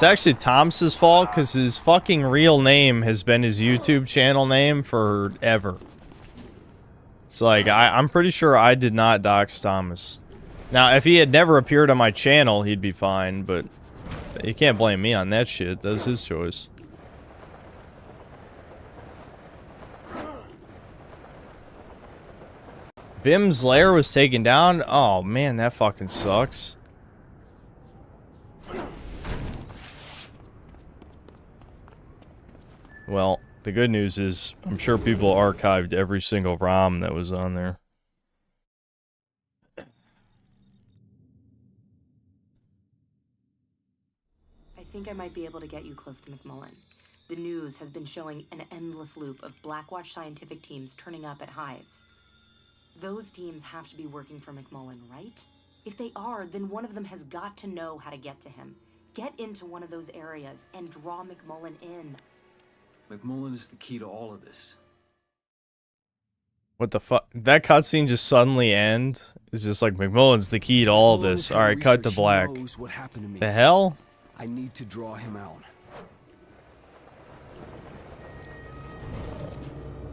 actually Thomas's fault because his fucking real name has been his YouTube channel name forever. It's like, I'm pretty sure I did not dox Thomas. Now, if he had never appeared on my channel, he'd be fine, but you can't blame me on that shit. That's his choice. Bim's lair was taken down? Oh man, that fucking sucks. Well, the good news is, I'm sure people archived every single ROM that was on there. I think I might be able to get you close to McMullen. The news has been showing an endless loop of Blackwatch scientific teams turning up at hives. Those teams have to be working for McMullen, right? If they are, then one of them has got to know how to get to him. Get into one of those areas and draw McMullen in. McMullen is the key to all of this. What the fuck? That cutscene just suddenly end? It's just like, McMullen's the key to all this. Alright, cut to black. What happened to me. The hell? I need to draw him out.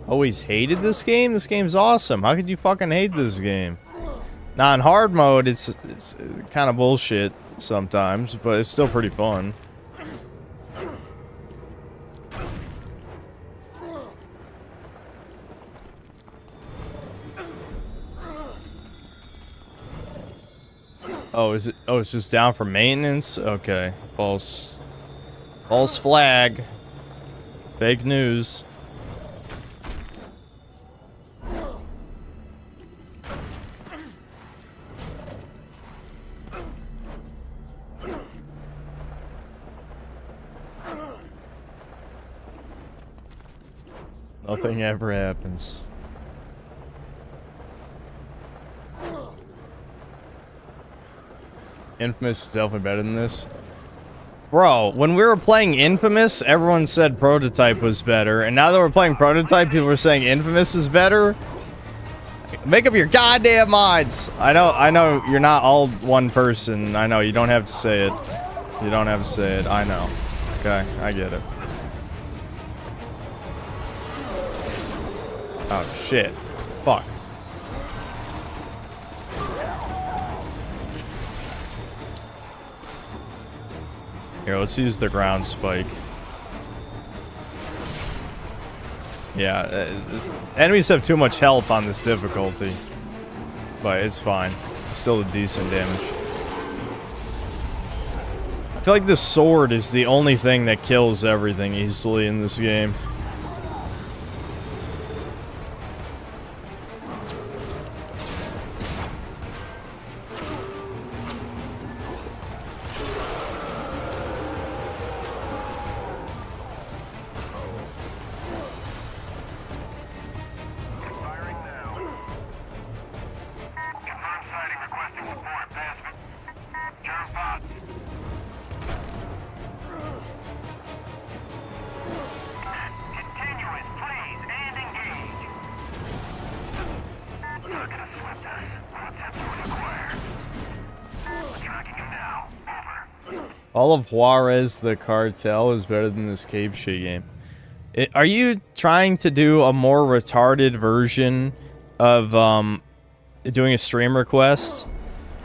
Always hated this game? This game's awesome. How could you fucking hate this game? Now in hard mode, it's kind of bullshit sometimes, but it's still pretty fun. Oh, is it? Oh, it's just down for maintenance? Okay. False flag. Fake news. Nothing ever happens. Infamous is definitely better than this. Bro, when we were playing Infamous, everyone said Prototype was better, and now that we're playing Prototype, people are saying Infamous is better? Make up your goddamn minds! I know you're not all one person. I know, you don't have to say it. You don't have to say it, I know. Okay, I get it. Oh shit. Fuck. Here, let's use the ground spike. Yeah, enemies have too much health on this difficulty. But it's fine. It's still a decent damage. I feel like the sword is the only thing that kills everything easily in this game. Confirmed sighting requesting support. All of Juarez the Cartel is better than this Cape shit game. Are you trying to do a more retarded version of doing a stream request?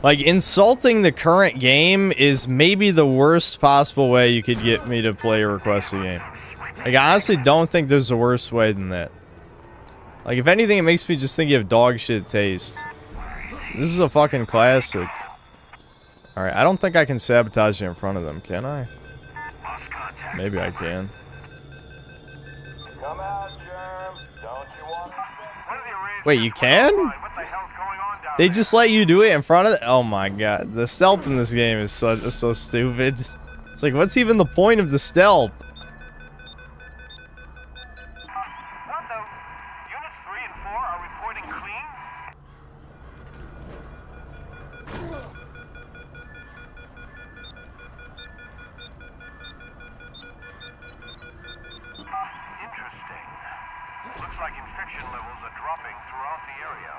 Like, insulting the current game is maybe the worst possible way you could get me to play or request a game. Like, I honestly don't think there's a worse way than that. Like, if anything, it makes me just think you have dog shit taste. This is a fucking classic. Alright, I don't think I can sabotage it in front of them, can I? Maybe I can. Come out, Germ. Don't you want to... Wait, you can? What the hell's going on down They just let you do it in front of the... Oh my god, the stealth in this game is so stupid. It's like, what's even the point of the stealth? What the? Units 3 and 4 are reporting clean? Interesting. Looks like infection levels are dropping throughout the area.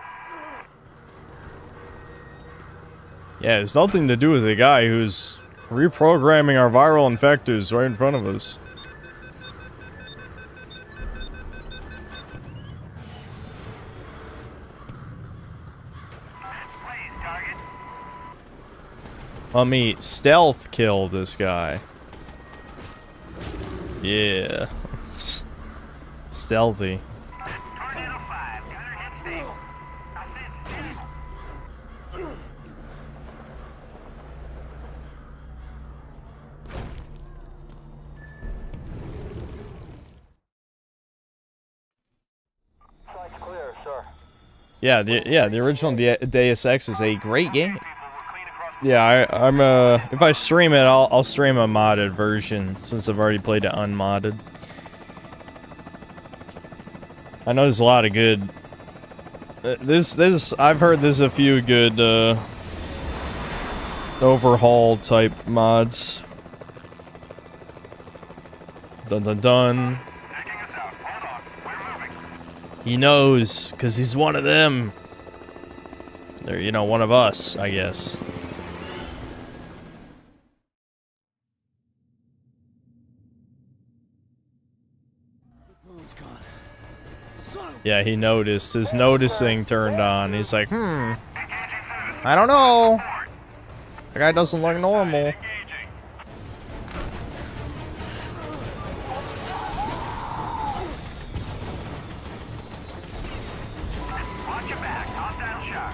Yeah, it's nothing to do with the guy who's reprogramming our viral infectors right in front of us. Please, target. Let me stealth kill this guy. Yeah. Stealthy. Tornado 5. Gunner hit stable. I said stable. Site's clear, sir. Yeah, the original Deus Ex is a great game. People were clean across Yeah, I'm if I stream it, I'll stream a modded version since I've already played it unmodded. I know there's a lot of good. I've heard there's a few good overhaul type mods. Dun dun dun. taking us out. Hold on. We're moving. He knows, cause he's one of them. They're, you know, one of us, I guess. McMullen's gone. Son of Yeah, he noticed. His noticing turned on. He's like, I don't know. That guy doesn't look normal. Engaging. Watch your back. Hostile shot.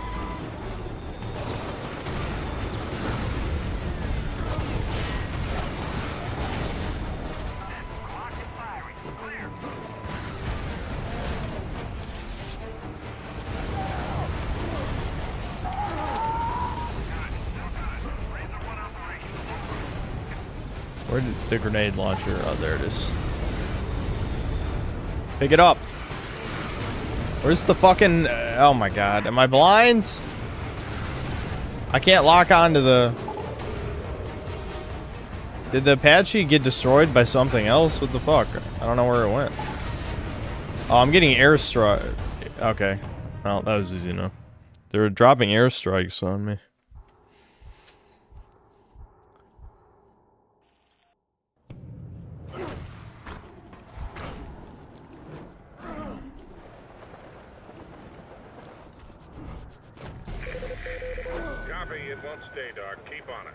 Clock is firing. Clear. Where did the grenade launcher? Oh, there it is. Pick it up. Where's the fucking... oh my god. Am I blind? I can't lock onto the... Did the Apache get destroyed by something else? What the fuck? I don't know where it went. Oh, I'm getting airstrike. Okay. Well, that was easy enough. They were dropping airstrikes on me. Copy, it won't stay dark. Keep on it.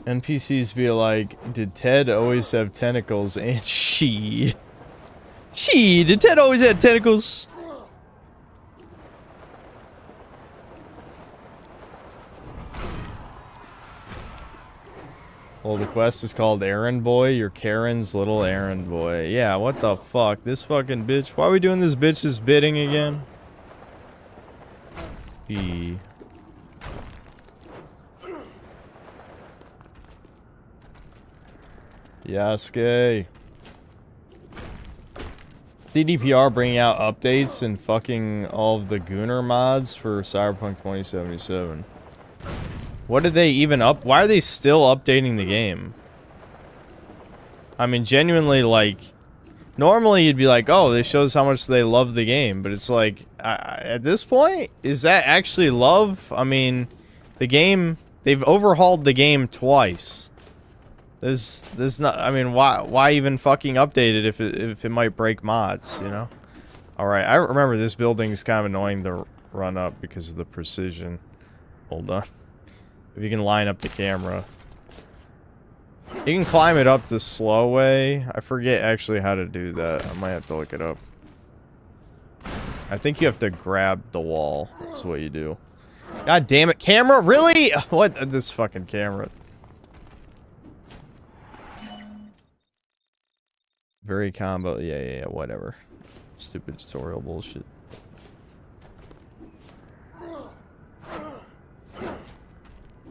NPCs be like, did Ted always have tentacles? And she, did Ted always have tentacles? Well, the quest is called Errand Boy. You're Karen's little errand boy. Yeah, what the fuck? This fucking bitch. Why are we doing this bitch's bidding again? E. Yasuke. CDPR bringing out updates and fucking all of the Gunner mods for Cyberpunk 2077. What did they even up? Why are they still updating the game? I mean, genuinely, like, Normally you'd be like, oh, this shows how much they love the game, but it's like, at this point, is that actually love? I mean, the game, they've overhauled the game twice. There's not, I mean, why even fucking update it if it might break mods, you know? Alright, I remember this building is kind of annoying to run up because of the precision. Hold on. If you can line up the camera. You can climb it up the slow way. I forget actually how to do that. I might have to look it up. I think you have to grab the wall. That's what you do. God damn it, camera? Really? What? This fucking camera. Very combo. Yeah, whatever. Stupid tutorial bullshit.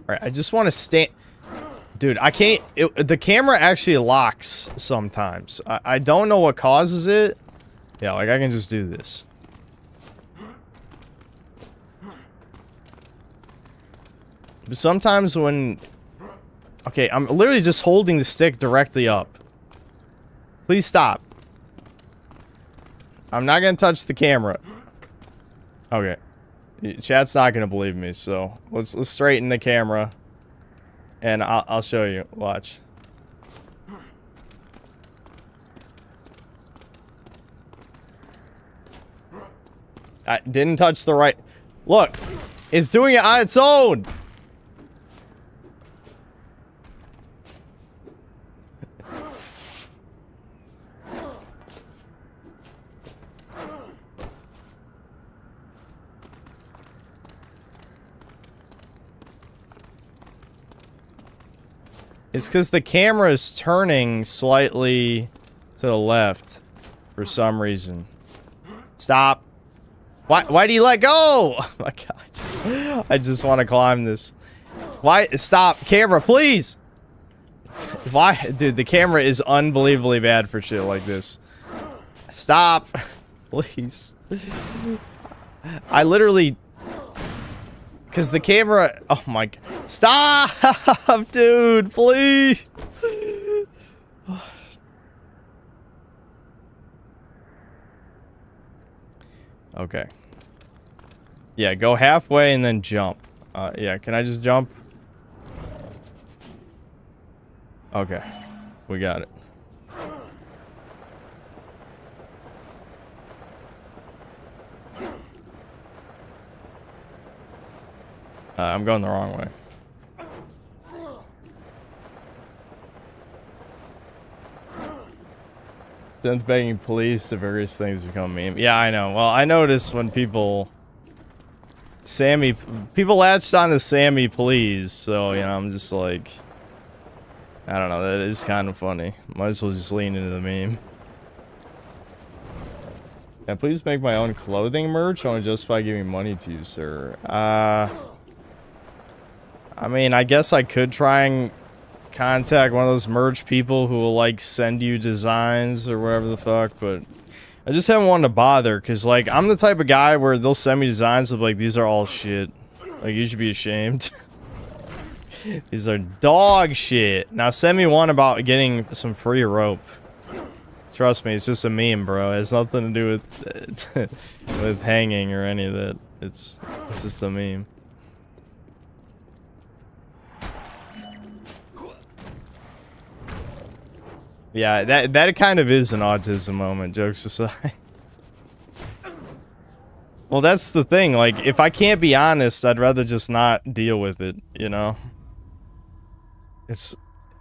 Alright, I just want to stand... Dude, I can't... the camera actually locks sometimes. I don't know what causes it. Yeah, like, I can just do this. But sometimes when... Okay, I'm literally just holding the stick directly up. Please stop. I'm not gonna touch the camera. Okay. Chat's not gonna believe me, so let's straighten the camera. And I'll show you. Watch. I didn't touch the right... Look! It's doing it on its own! It's because the camera is turning slightly to the left for some reason. Stop. Why do you let go? Oh my god, I just want to climb this. Why? Stop. Camera, please. Why? Dude, the camera is unbelievably bad for shit like this. Stop. Please. I literally... Because the camera... Oh my god. Stop, dude, please. Okay. Yeah, go halfway and then jump. Yeah, can I just jump? Okay. We got it. I'm going the wrong way. Since begging police to various things become a meme. Yeah, I know. Well, I noticed when people... People latched on to Sammy please, so, you know, I'm just like... I don't know, that is kind of funny. Might as well just lean into the meme. Yeah, please make my own clothing merch. I want to justify giving money to you, sir. I mean, I guess I could try and contact one of those merch people who will, like, send you designs or whatever the fuck, but I just haven't wanted to bother, because, like, I'm the type of guy where they'll send me designs of, like, these are all shit. Like, you should be ashamed. These are dog shit. Now, send me one about getting some free rope. Trust me, it's just a meme, bro. It has nothing to do with, with hanging or any of that. It's just a meme. Yeah, that kind of is an autism moment, jokes aside. Well, that's the thing, like, if I can't be honest, I'd rather just not deal with it, you know?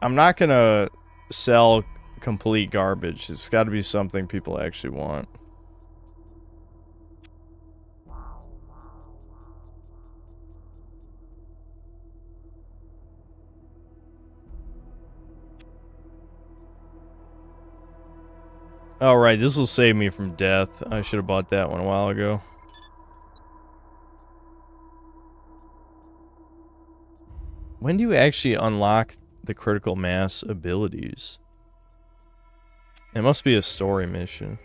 I'm not gonna sell complete garbage. It's gotta be something people actually want. Alright, this will save me from death. I should have bought that one a while ago. When do you actually unlock the critical mass abilities? It must be a story mission.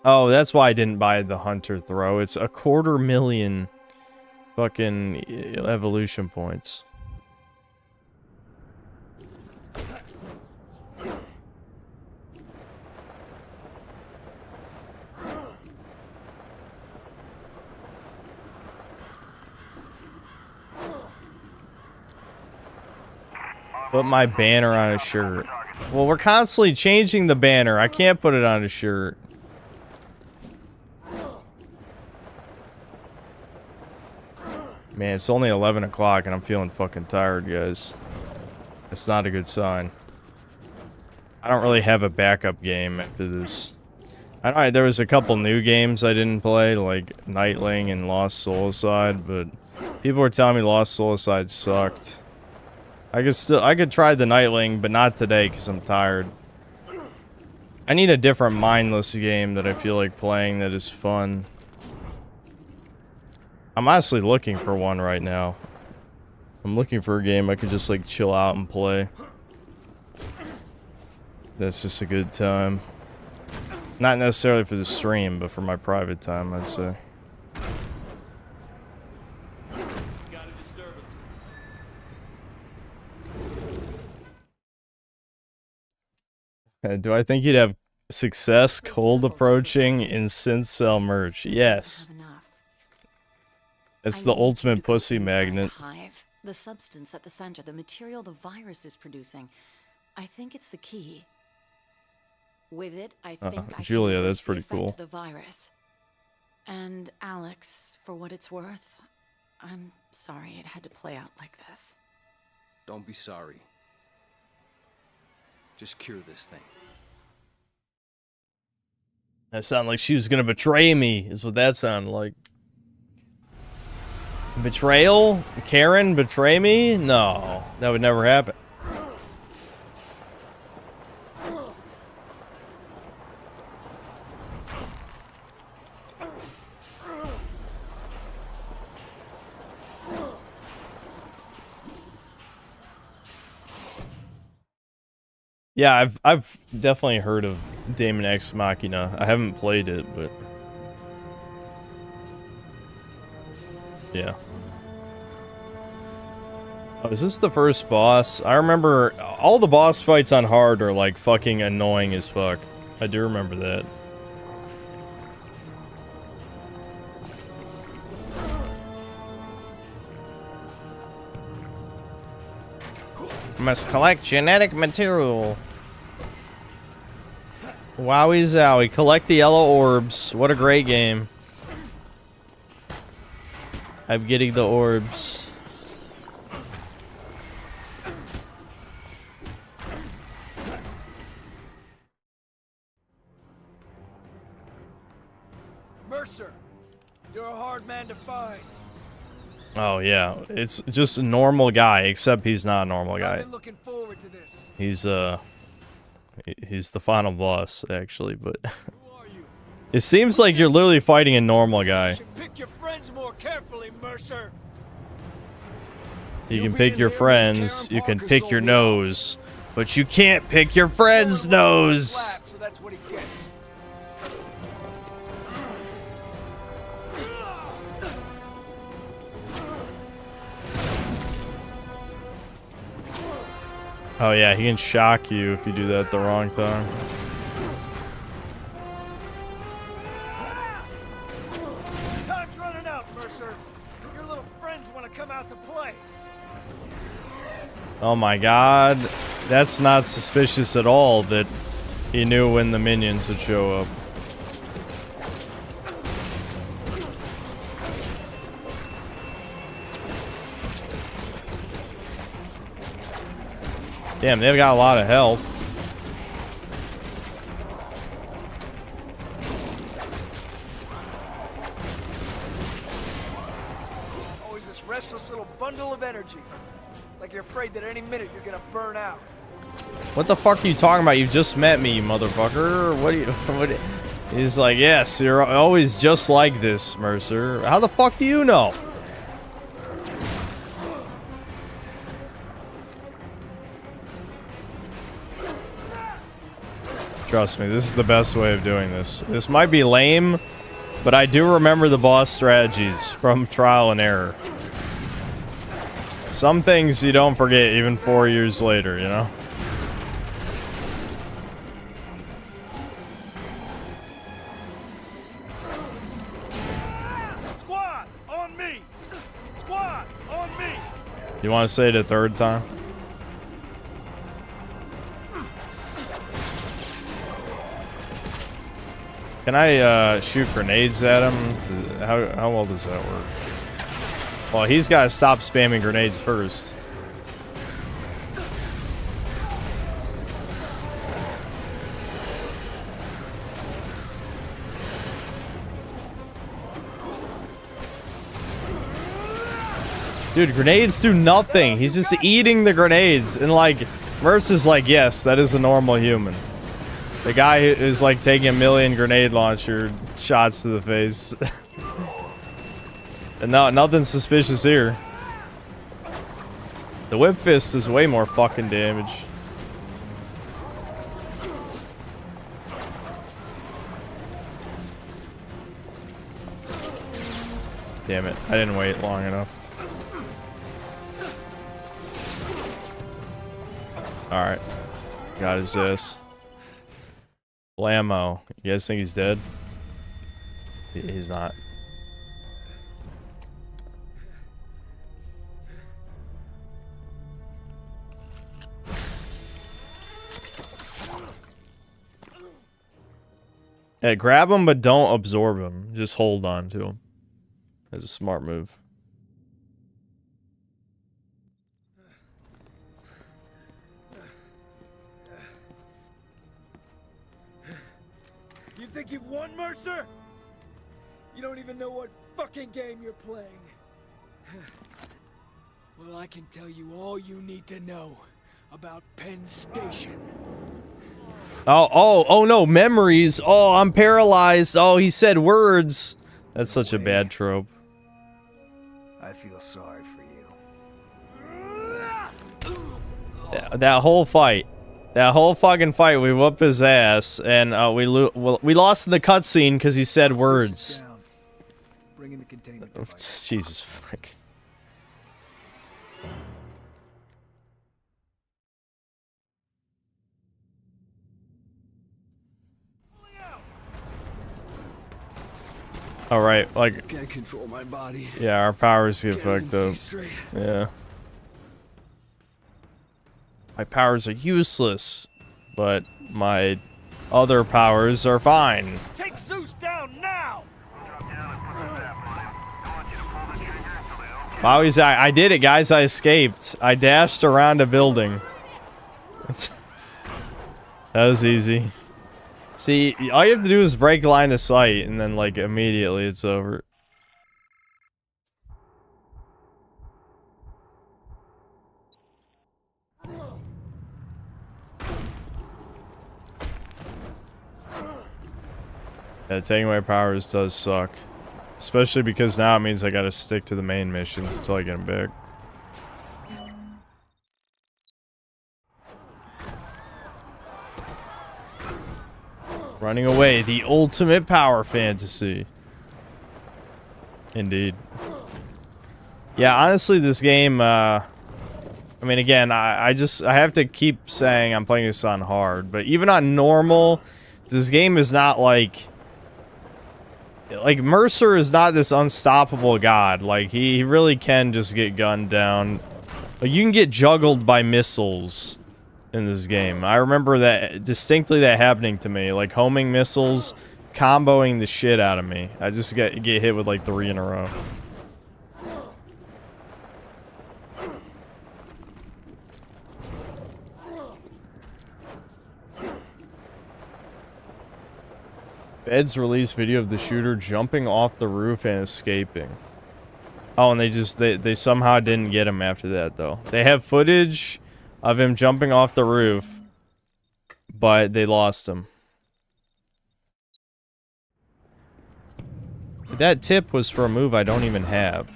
Oh, that's why I didn't buy the Hunter Throw. It's 250,000 fucking evolution points. Put my banner on a shirt. Well, we're constantly changing the banner. I can't put it on a shirt. Man, it's only 11 o'clock and I'm feeling fucking tired, guys. It's not a good sign. I don't really have a backup game after this. I know there was a couple new games I didn't play, like Nightling and Lost Soulside, but people were telling me Lost Soulside sucked. I could try the Nightling, but not today because I'm tired. I need a different mindless game that I feel like playing that is fun. I'm honestly looking for one right now. I'm looking for a game I could just like chill out and play. That's just a good time. Not necessarily for the stream, but for my private time, I'd say. Do I think you'd have success cold approaching in synth cell merch? Yes. It's the ultimate pussy magnet. Hive, the substance at the center, the material the virus is producing. I think it's the key. With it, I think I Julia, can that's reverse the pretty effect cool. of the virus. And Alex, for what it's worth, I'm sorry it had to play out like this. Don't be sorry. Just cure this thing. That sounded like she was gonna betray me, is what that sounded like. Betrayal? Karen betray me? No, that would never happen. Yeah, I've definitely heard of Daemon X Machina. I haven't played it, but yeah. Oh, is this the first boss? I remember all the boss fights on hard are like fucking annoying as fuck. I do remember that. Must collect genetic material. Wowie zowie. Collect the yellow orbs. What a great game. I'm getting the orbs. Mercer, you're a hard man to find. Oh yeah, it's just a normal guy, except he's not a normal I've guy. been looking forward to this. He's the final boss actually, but Who are you? it seems like you're literally fighting a normal You guy. should pick your friends more carefully, Mercer. You can pick your friends, you can pick your nose, but you can't pick your friend's nose. So that's what he gets. Oh yeah, he can shock you if you do that at the wrong time. Time's running out, Mercer. Your little friends want to come out to play. Oh my god, that's not suspicious at all that he knew when the minions would show up. Damn, they've got a lot of health. Always this restless little bundle of energy. Like you're afraid that any minute you're gonna burn out. What the fuck are you talking about? You just met me, you motherfucker. What do you... He's like, yes, you're always just like this, Mercer. How the fuck do you know? Trust me, this is the best way of doing this. This might be lame, but I do remember the boss strategies from trial and error. Some things you don't forget even 4 years later, you know? Squad, on me! Squad, on me! You want to say it a third time? Can I shoot grenades at him? How well does that work? Well, he's got to stop spamming grenades first. Dude, grenades do nothing. He's just eating the grenades. And like, Merce is like, yes, that is a normal human. The guy is like taking a million grenade launcher shots to the face. And no, nothing suspicious here. The whip fist is way more fucking damage. Damn it, I didn't wait long enough. Alright. Got his ass. Blammo. You guys think he's dead? He's not. Yeah, grab him, but don't absorb him. Just hold on to him. That's a smart move. You think you've won, Mercer? You don't even know what fucking game you're playing. Well, I can tell you all you need to know about Penn Station. Oh no, memories. Oh, I'm paralyzed. Oh, he said words. That's such a bad trope. I feel sorry for you. That whole fight. That whole fucking fight, we whoop his ass, and we lost in the cutscene because he said words. Bring in the containment Oh, device. Jesus fuck. All right, like, Can't control my body. yeah, our powers get fucked up. Straight. Yeah. My powers are useless, but my other powers are fine. Take Zeus down now! Wow, I did it, guys. I escaped. I dashed around a building. That was easy. See, all you have to do is break line of sight, and then, like, immediately it's over. Yeah, taking away powers does suck. Especially because now it means I gotta stick to the main missions until I get them back. Running away, the ultimate power fantasy. Indeed. Yeah, honestly, this game, I mean, again, I have to keep saying I'm playing this on hard, but even on normal, this game is not like Mercer is not this unstoppable god. Like, he really can just get gunned down. Like, you can get juggled by missiles in this game. I remember that distinctly, that happening to me. Like, homing missiles, comboing the shit out of me. I just get hit with like 3 in a row. Feds released video of the shooter jumping off the roof and escaping. Oh, and they somehow didn't get him after that, though. They have footage of him jumping off the roof, but they lost him. That tip was for a move I don't even have.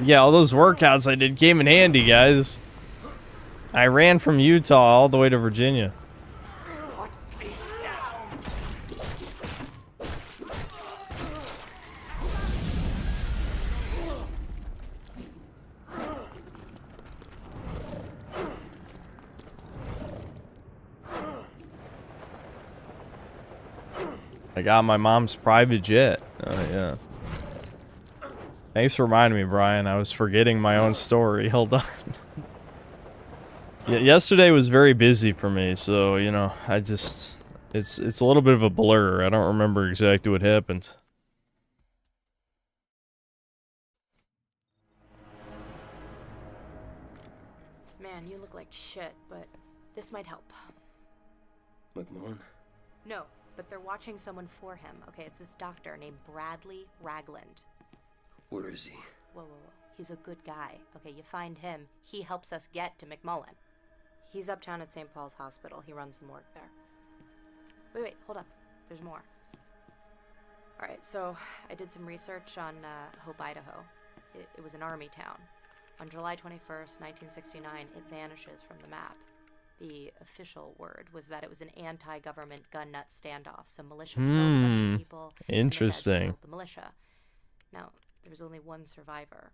Yeah, all those workouts I did came in handy, guys. I ran from Utah all the way to Virginia. I got my mom's private jet. Oh, yeah. Thanks for reminding me, Brian. I was forgetting my own story. Hold on. Yeah, yesterday was very busy for me, so, you know, I just... It's a little bit of a blur. I don't remember exactly what happened. Man, you look like shit, but this might help. McMullen? No, but they're watching someone for him. Okay, it's this doctor named Bradley Ragland. Where is he? Whoa, whoa, whoa. He's a good guy. Okay, you find him, he helps us get to McMullen. He's uptown at St. Paul's Hospital. He runs the morgue there. Wait, hold up. There's more. Alright, so I did some research on Hope, Idaho. It was an army town. On July 21st, 1969, it vanishes from the map. The official word was that it was an anti-government gun nut standoff. Some militia killed a bunch of people. and the feds Interesting. killed the militia. Now, there was only one survivor.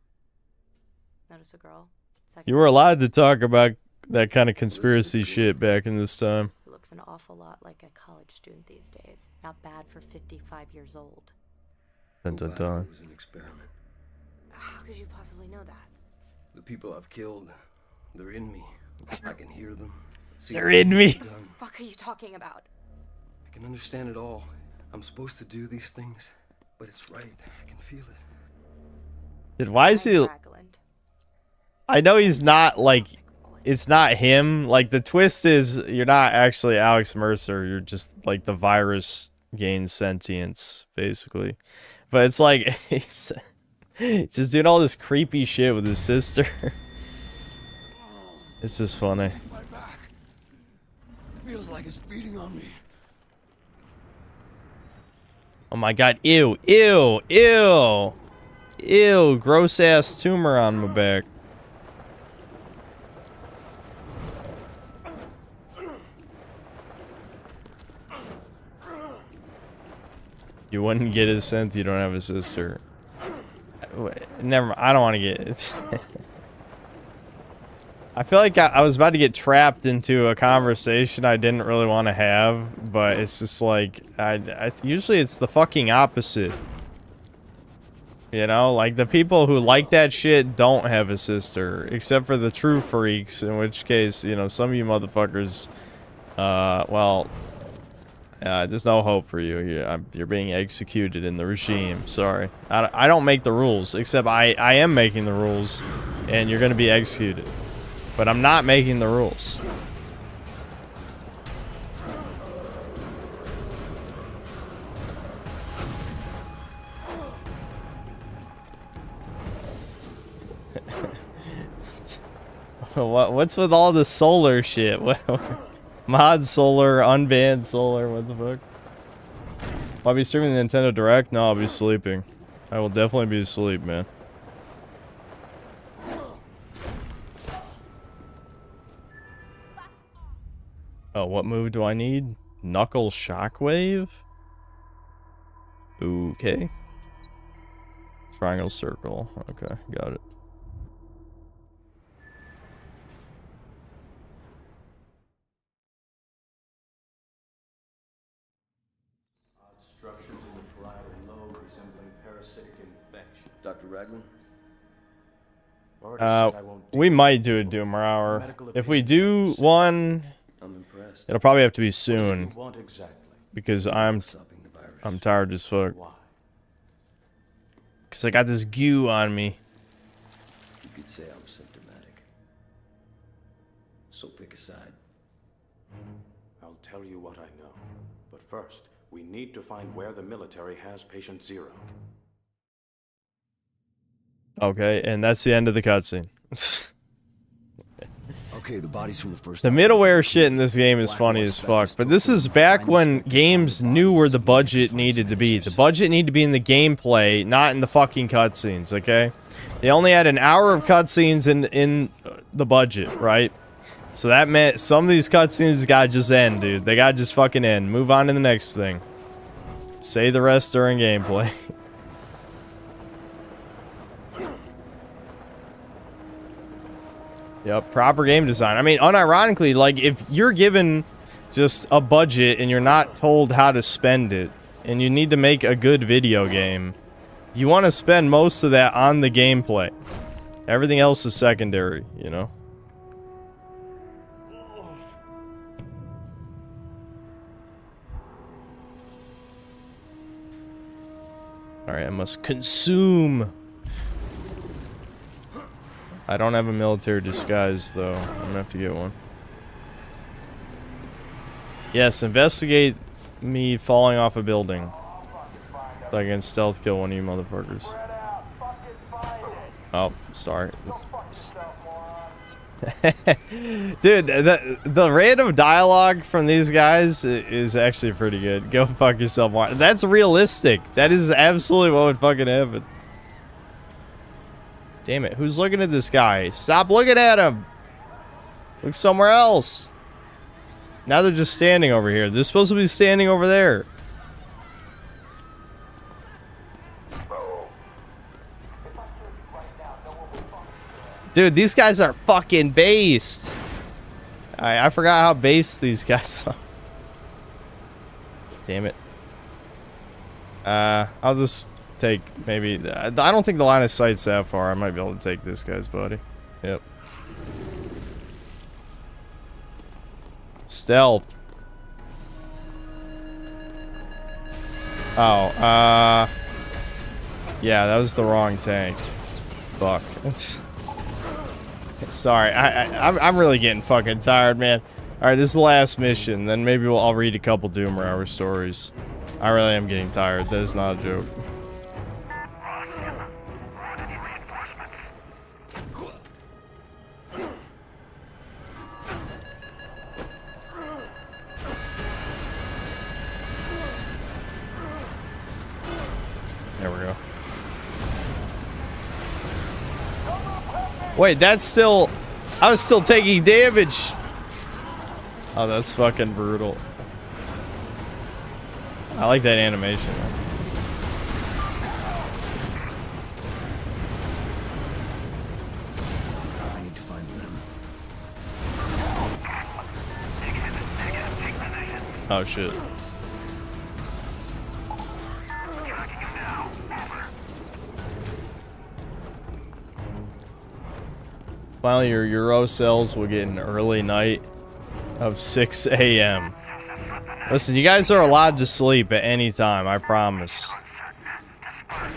Notice a girl? Second You were allowed to talk about that kind of conspiracy shit back in this time. who looks an awful lot like a college student these days. Not bad for 55 years old. Dun, dun, dun. It was an experiment. How could you possibly know that? The people I've killed, they're in me. I can hear them. See They're what in me. they've done. Fuck are you talking about? I can understand it all. I'm supposed to do these things, but it's right. I can feel it. Dude, why is he... Ragland. I know he's not, like... It's not him. Like, the twist is you're not actually Alex Mercer. You're just, like, the virus gains sentience, basically. But it's like... He's just doing all this creepy shit with his sister. It's just funny. My back feels like it's beating on me. Oh my god, ew, ew, ew. Ew, gross ass tumor on my back. You wouldn't get his scent, you don't have a sister. Never mind, I don't want to get it. I feel like I was about to get trapped into a conversation I didn't really want to have, but it's just like, usually it's the fucking opposite. You know, like the people who like that shit don't have a sister, except for the true freaks, in which case, you know, some of you motherfuckers, well, there's no hope for you. You're being executed in the regime. Sorry. I don't make the rules, except I am making the rules, and you're going to be executed. But I'm not making the rules. What's with all the solar shit? Mod solar, unbanned solar, what the fuck? Will I be streaming the Nintendo Direct? No, I'll be sleeping. I will definitely be asleep, man. Oh, what move do I need? Knuckle Shockwave? Okay. Triangle Circle. Okay, got it. Structures in the parietal lobe resembling parasitic infection. Dr. Ragland? Already said I won't do We it. might do a Doom Hour. If we do one, I'm impressed. it'll probably have to be What is it soon you want exactly? because I'm Stopping the virus. tired as fuck. Why? Cause I got this goo on me. You could say I'm symptomatic. So pick a side. I'll tell you what I know. But first, we need to find where the military has Patient Zero. Okay, and that's the end of the cutscene. Okay, the bodies from the first. The middleware shit in this game is funny as fuck, but this is back when games knew where the budget needed to be. The budget needed to be in the gameplay, not in the fucking cutscenes, okay? They only had an hour of cutscenes in the budget, right? So that meant some of these cutscenes gotta just end, dude. They gotta just fucking end. Move on to the next thing. Say the rest during gameplay. Yep, proper game design. I mean, unironically, like, if you're given just a budget and you're not told how to spend it, and you need to make a good video game, you want to spend most of that on the gameplay. Everything else is secondary, you know? Alright, I must consume. I don't have a military disguise, though. I'm gonna have to get one. Yes, investigate me falling off a building. So I can stealth kill one of you motherfuckers. Oh, sorry. Dude, the random dialogue from these guys is actually pretty good. Go fuck yourself. That's realistic. That is absolutely what would fucking happen. Damn it, who's looking at this guy? Stop looking at him! Look somewhere else. Now they're just standing over here. They're supposed to be standing over there. Dude, these guys are fucking based. I forgot how based these guys are. Damn it. I'll just take maybe... I don't think the line of sight's that far. I might be able to take this guy's buddy. Yep. Stealth. Oh, yeah, that was the wrong tank. Fuck. Sorry, I'm really getting fucking tired, man. Alright, this is the last mission. Then maybe I'll read a couple Doom Hour stories. I really am getting tired. That is not a joke. There we go. Wait, that's still... I was still taking damage. Oh, that's fucking brutal. I like that animation. I need to find them. Oh, shit. Finally, your Euro cells will get an early night of 6 a.m. Listen, you guys are allowed to sleep at any time, I promise.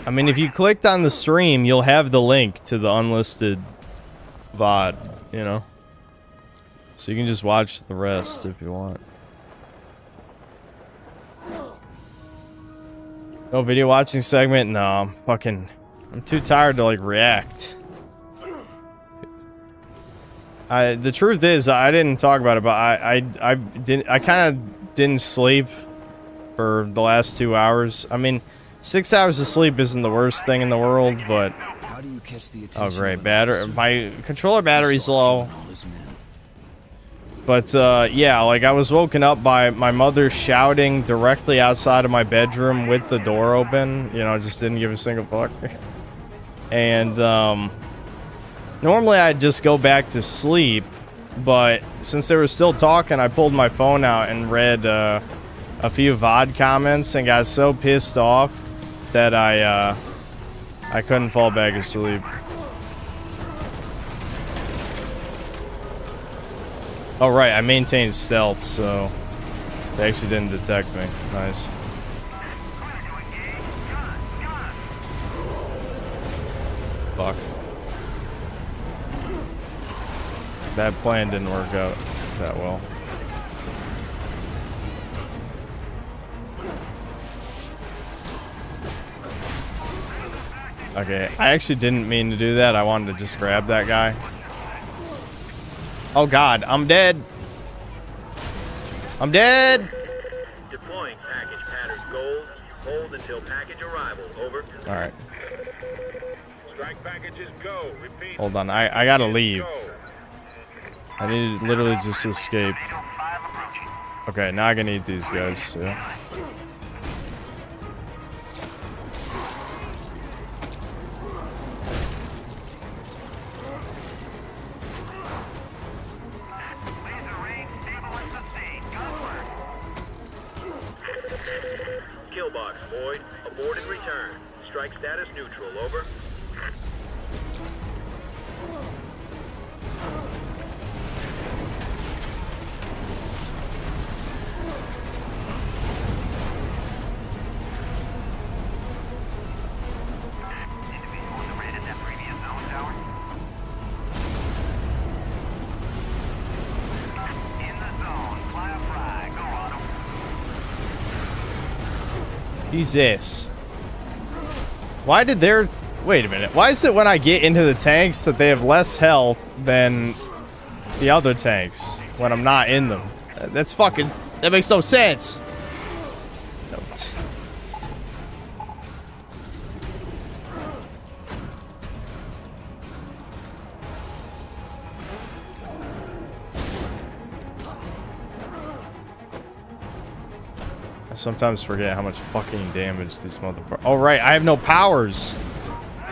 I mean, if you clicked on the stream, you'll have the link to the unlisted VOD, you know? So you can just watch the rest if you want. No video watching segment? No, I'm too tired to, like, react. The truth is, I didn't talk about it, but I kind of didn't sleep for the last 2 hours. I mean, 6 hours of sleep isn't the worst thing in the world, but... How do you catch the Oh, attention great. of My controller battery's low. all his men? But, yeah, like, I was woken up by my mother shouting directly outside of my bedroom with the door open. You know, just didn't give a single fuck. And, normally I'd just go back to sleep, but since they were still talking, I pulled my phone out and read a few VOD comments and got so pissed off that I couldn't fall back asleep. Oh right, I maintained stealth, so they actually didn't detect me. Nice. Fuck. That plan didn't work out that well. Okay, I actually didn't mean to do that. I wanted to just grab that guy. Oh god, I'm dead. I'm dead. Deploying package pattern gold. Hold until package arrival. Over. All right. Strike packages go. Repeat. Hold on. I gotta leave. I need to literally just escape. Okay, now I can eat these guys. Yeah. Killbot Void, abort and return. Strike status neutral, over. Individuals abandoned that previous zone tower. In the zone, fly a fry. Go, Otto. Jesus. Why did their... Wait a minute. Why is it when I get into the tanks that they have less health than the other tanks when I'm not in them? That's fucking... That makes no sense. No, it's- I sometimes forget how much fucking damage these motherfuckers... Oh, right. I have no powers.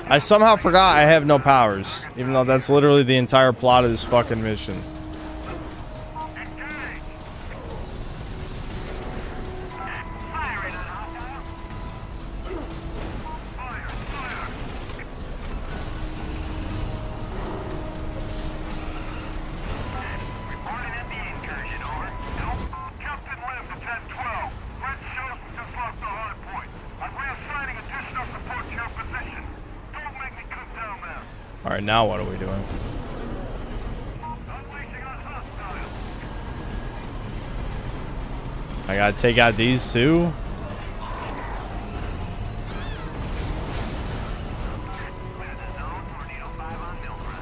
I somehow forgot I have no powers. Even though that's literally the entire plot of this fucking mission. Reporting at the incursion, over. Nope. Captain left at 10-12. Red Sheriff just lost the hard point. I'm reassigning additional support to your position. Don't make me cut down there. Alright, now what are we doing? Unleashing on hostiles. I gotta take out these two? Clear the zone. Tornado 5 on Mildred.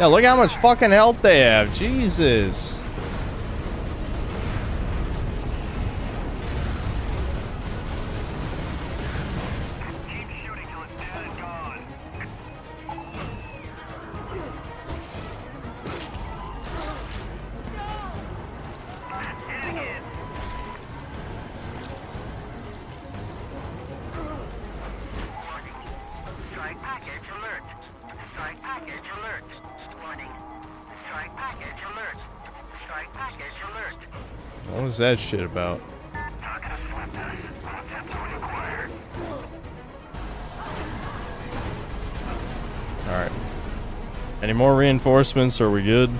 Yeah, look how much fucking health they have. Jesus. Keep shooting till it's dead and gone. Hitting it. Strike package alert. Strike package alert. Warning. Strike package alert. Strike package alert. What was that shit about? Not gonna slip this. Attempt to acquire. Alright. Any more reinforcements? Are we good?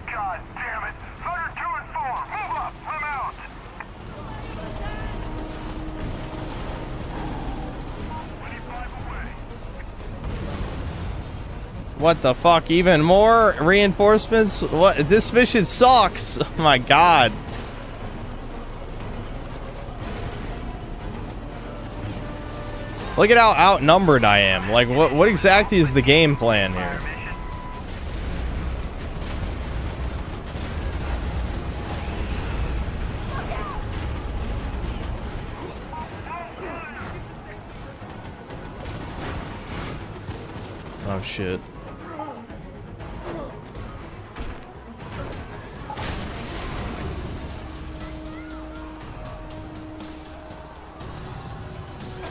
God damn it! Fire 2 and 4! Move up! I'm out! What the fuck? Even more reinforcements? What? This mission sucks. Oh my god. Look at how outnumbered I am. Like, what exactly is the game plan here? Oh shit.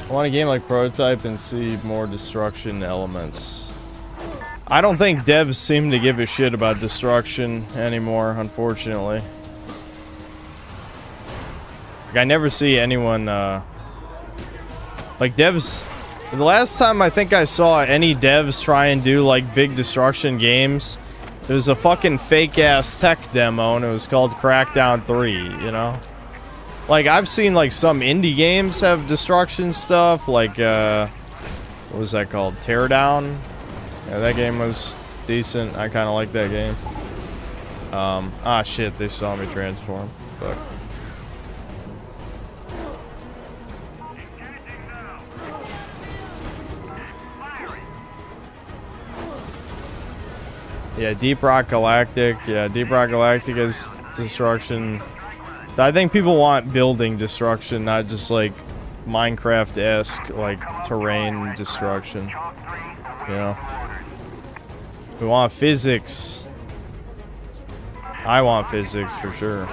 I want a game like Prototype and see more destruction elements. I don't think devs seem to give a shit about destruction anymore, unfortunately. Like, I never see anyone, like, devs... The last time I think I saw any devs try and do, like, big destruction games, it was a fucking fake-ass tech demo, and it was called Crackdown 3, you know? Like, I've seen, like, some indie games have destruction stuff, like, what was that called? Teardown? Yeah, that game was decent. I kind of like that game. Ah, shit, they saw me transform. Fuck. Yeah, Deep Rock Galactic. Yeah, Deep Rock Galactic is destruction. I think people want building destruction, not just like Minecraft-esque, like terrain destruction. You know? We want physics. I want physics for sure.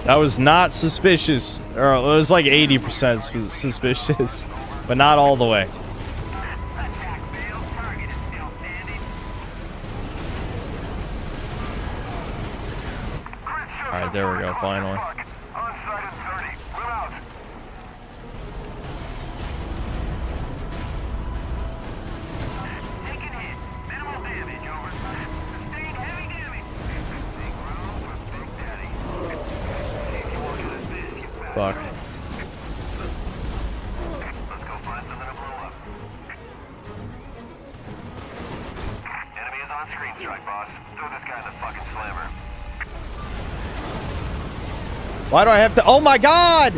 That was not suspicious. Or it was like 80% suspicious, but not all the way. Alright, there we go, finally. On site at 30. We're out. Taking hit. Minimal damage, over. Sustained heavy damage. Big room for Big Daddy. See if you want to do this, you bastard. Fuck. Let's go find something to blow up. Enemy is on screen strike, boss. Throw this guy in the fucking slammer. Why do I have to? Oh my god!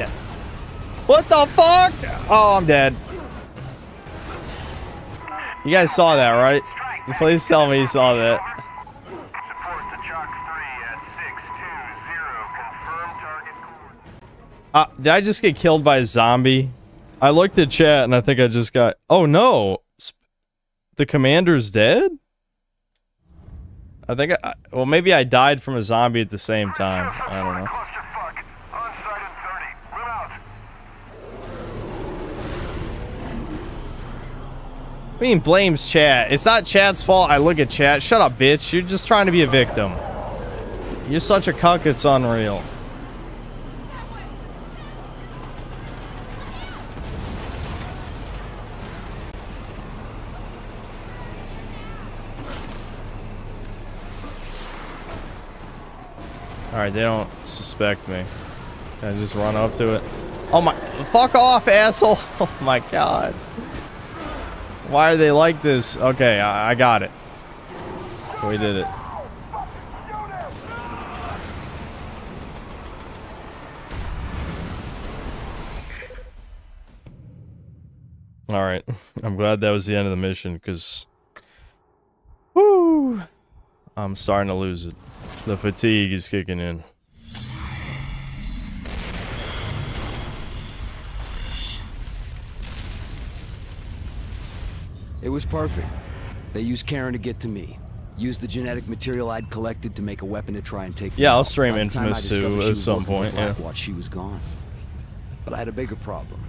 What the fuck? Oh, I'm dead. You guys saw that, right? Please tell me you saw that. Support to Chalk 3 at 620. Confirm target coordinates. Did I just get killed by a zombie? I looked at chat and I think I just got... Oh no! The commander's dead? I think well, maybe I died from a zombie at the same time. I don't know. Clusterfuck. On site at 30. We're out. I mean, blames chat. It's not chat's fault. I look at chat. Shut up, bitch. You're just trying to be a victim. You're such a cuck, it's unreal. Alright, they don't suspect me. Can I just run up to it? Oh my... Fuck off, asshole! Oh my god. Why are they like this? Okay, I got it. We did it. Alright. I'm glad that was the end of the mission, because... Woo! I'm starting to lose it. The fatigue is kicking in. It was perfect. They used Karen to get to me. Used the genetic material I'd collected to make a weapon to try and take me Yeah, I'll out. stream By the time I Infamous discovered 2 she at was some working with point, yeah. Blackwatch, she was gone. But I had a bigger problem.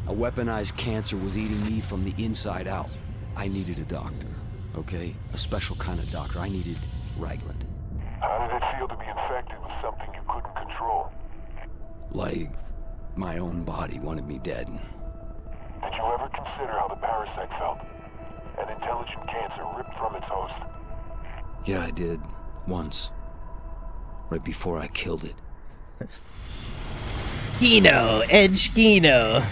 A weaponized cancer was eating me from the inside out. I needed a doctor, okay? A special kind of doctor. I needed Ragland. How did it feel to be infected with something you couldn't control? Like, my own body wanted me dead. Did you ever consider how the parasite felt? An intelligent cancer ripped from its host. Yeah, I did. Once. Right before I killed it. Kino, Edge Kino.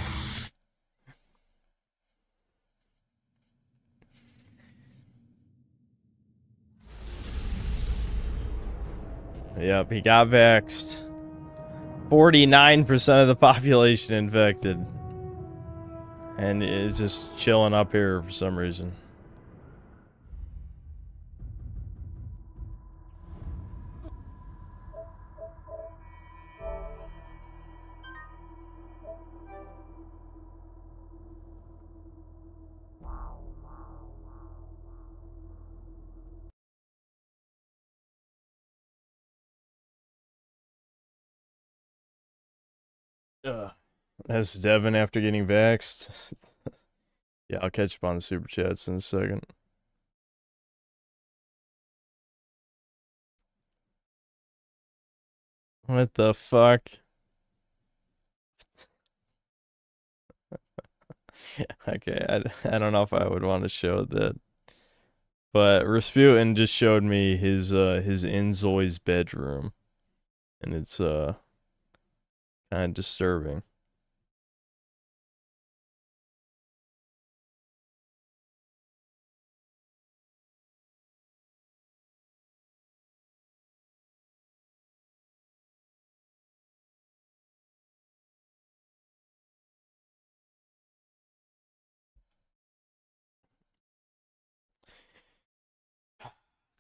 Yep, he got vexed. 49% of the population infected. And is just chilling up here for some reason. That's Devin after getting vexed. Yeah, I'll catch up on the super chats in a second. What the fuck? Okay, I don't know if I would want to show that. But Rasputin just showed me his Inzoi's bedroom. And it's kind of disturbing.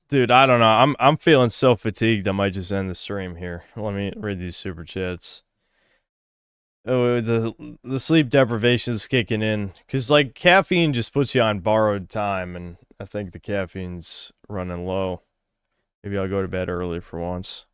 Dude, I don't know. I'm feeling so fatigued. I might just end the stream here. Let me read these super chats. Oh, the sleep deprivation is kicking in because like caffeine just puts you on borrowed time, and I think the caffeine's running low. Maybe I'll go to bed early for once.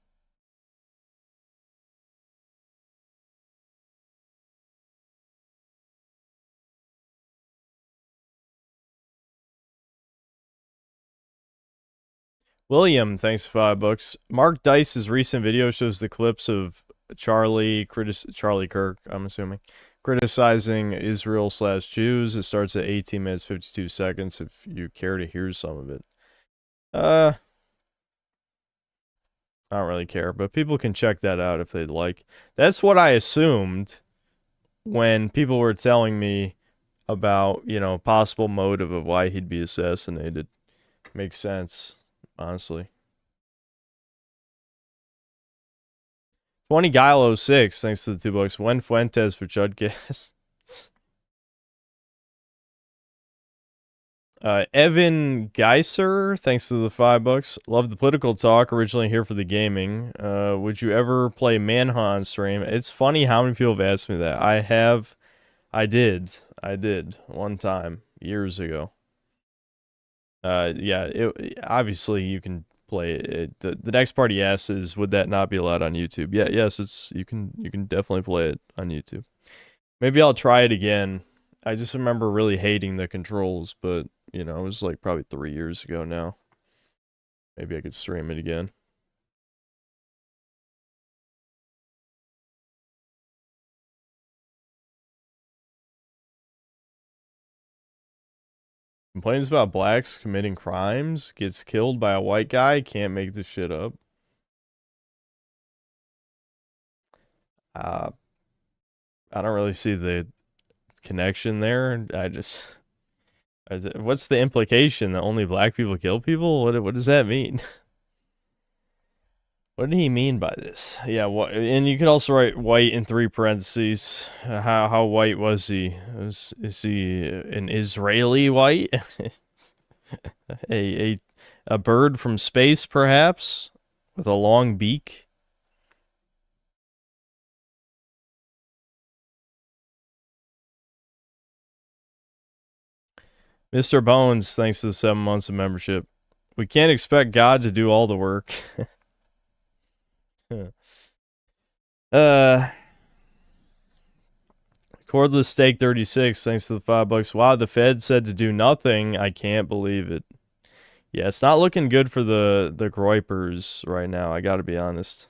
William, thanks for $5. Mark Dice's recent video shows the clips of Charlie Kirk, I'm assuming, criticizing Israel/Jews. It starts at 18 minutes 52 seconds. If you care to hear some of it, I don't really care, but people can check that out if they'd like. That's what I assumed when people were telling me about, you know, possible motive of why he'd be assassinated. Makes sense, honestly. 20 Gilo 6, thanks to the $2. When Fuentes for Chudcast. Evan Geiser, thanks to the $5. Love the political talk, originally here for the gaming. Would you ever play Manhunt on stream? It's funny how many people have asked me that. I did one time, years ago. Yeah, obviously you can play it. The next part he asks is, would that not be allowed on YouTube? Yeah, yes, you can definitely play it on YouTube. Maybe I'll try it again. I just remember really hating the controls, but you know, it was like probably 3 years ago now. Maybe I could stream it again. Complains about blacks committing crimes, gets killed by a white guy, can't make this shit up. I don't really see the connection there. What's the implication that only black people kill people? What does that mean? What did he mean by this? Yeah, and you could also write white in 3 parentheses. How white was he? Is he an Israeli white? a bird from space, perhaps, with a long beak? Mr. Bones, thanks to the 7 months of membership. We can't expect God to do all the work. Cordless Steak 36, thanks to the $5. Wow, the Fed said to do nothing. I can't believe it. Yeah, it's not looking good for the Groypers right now, I gotta be honest.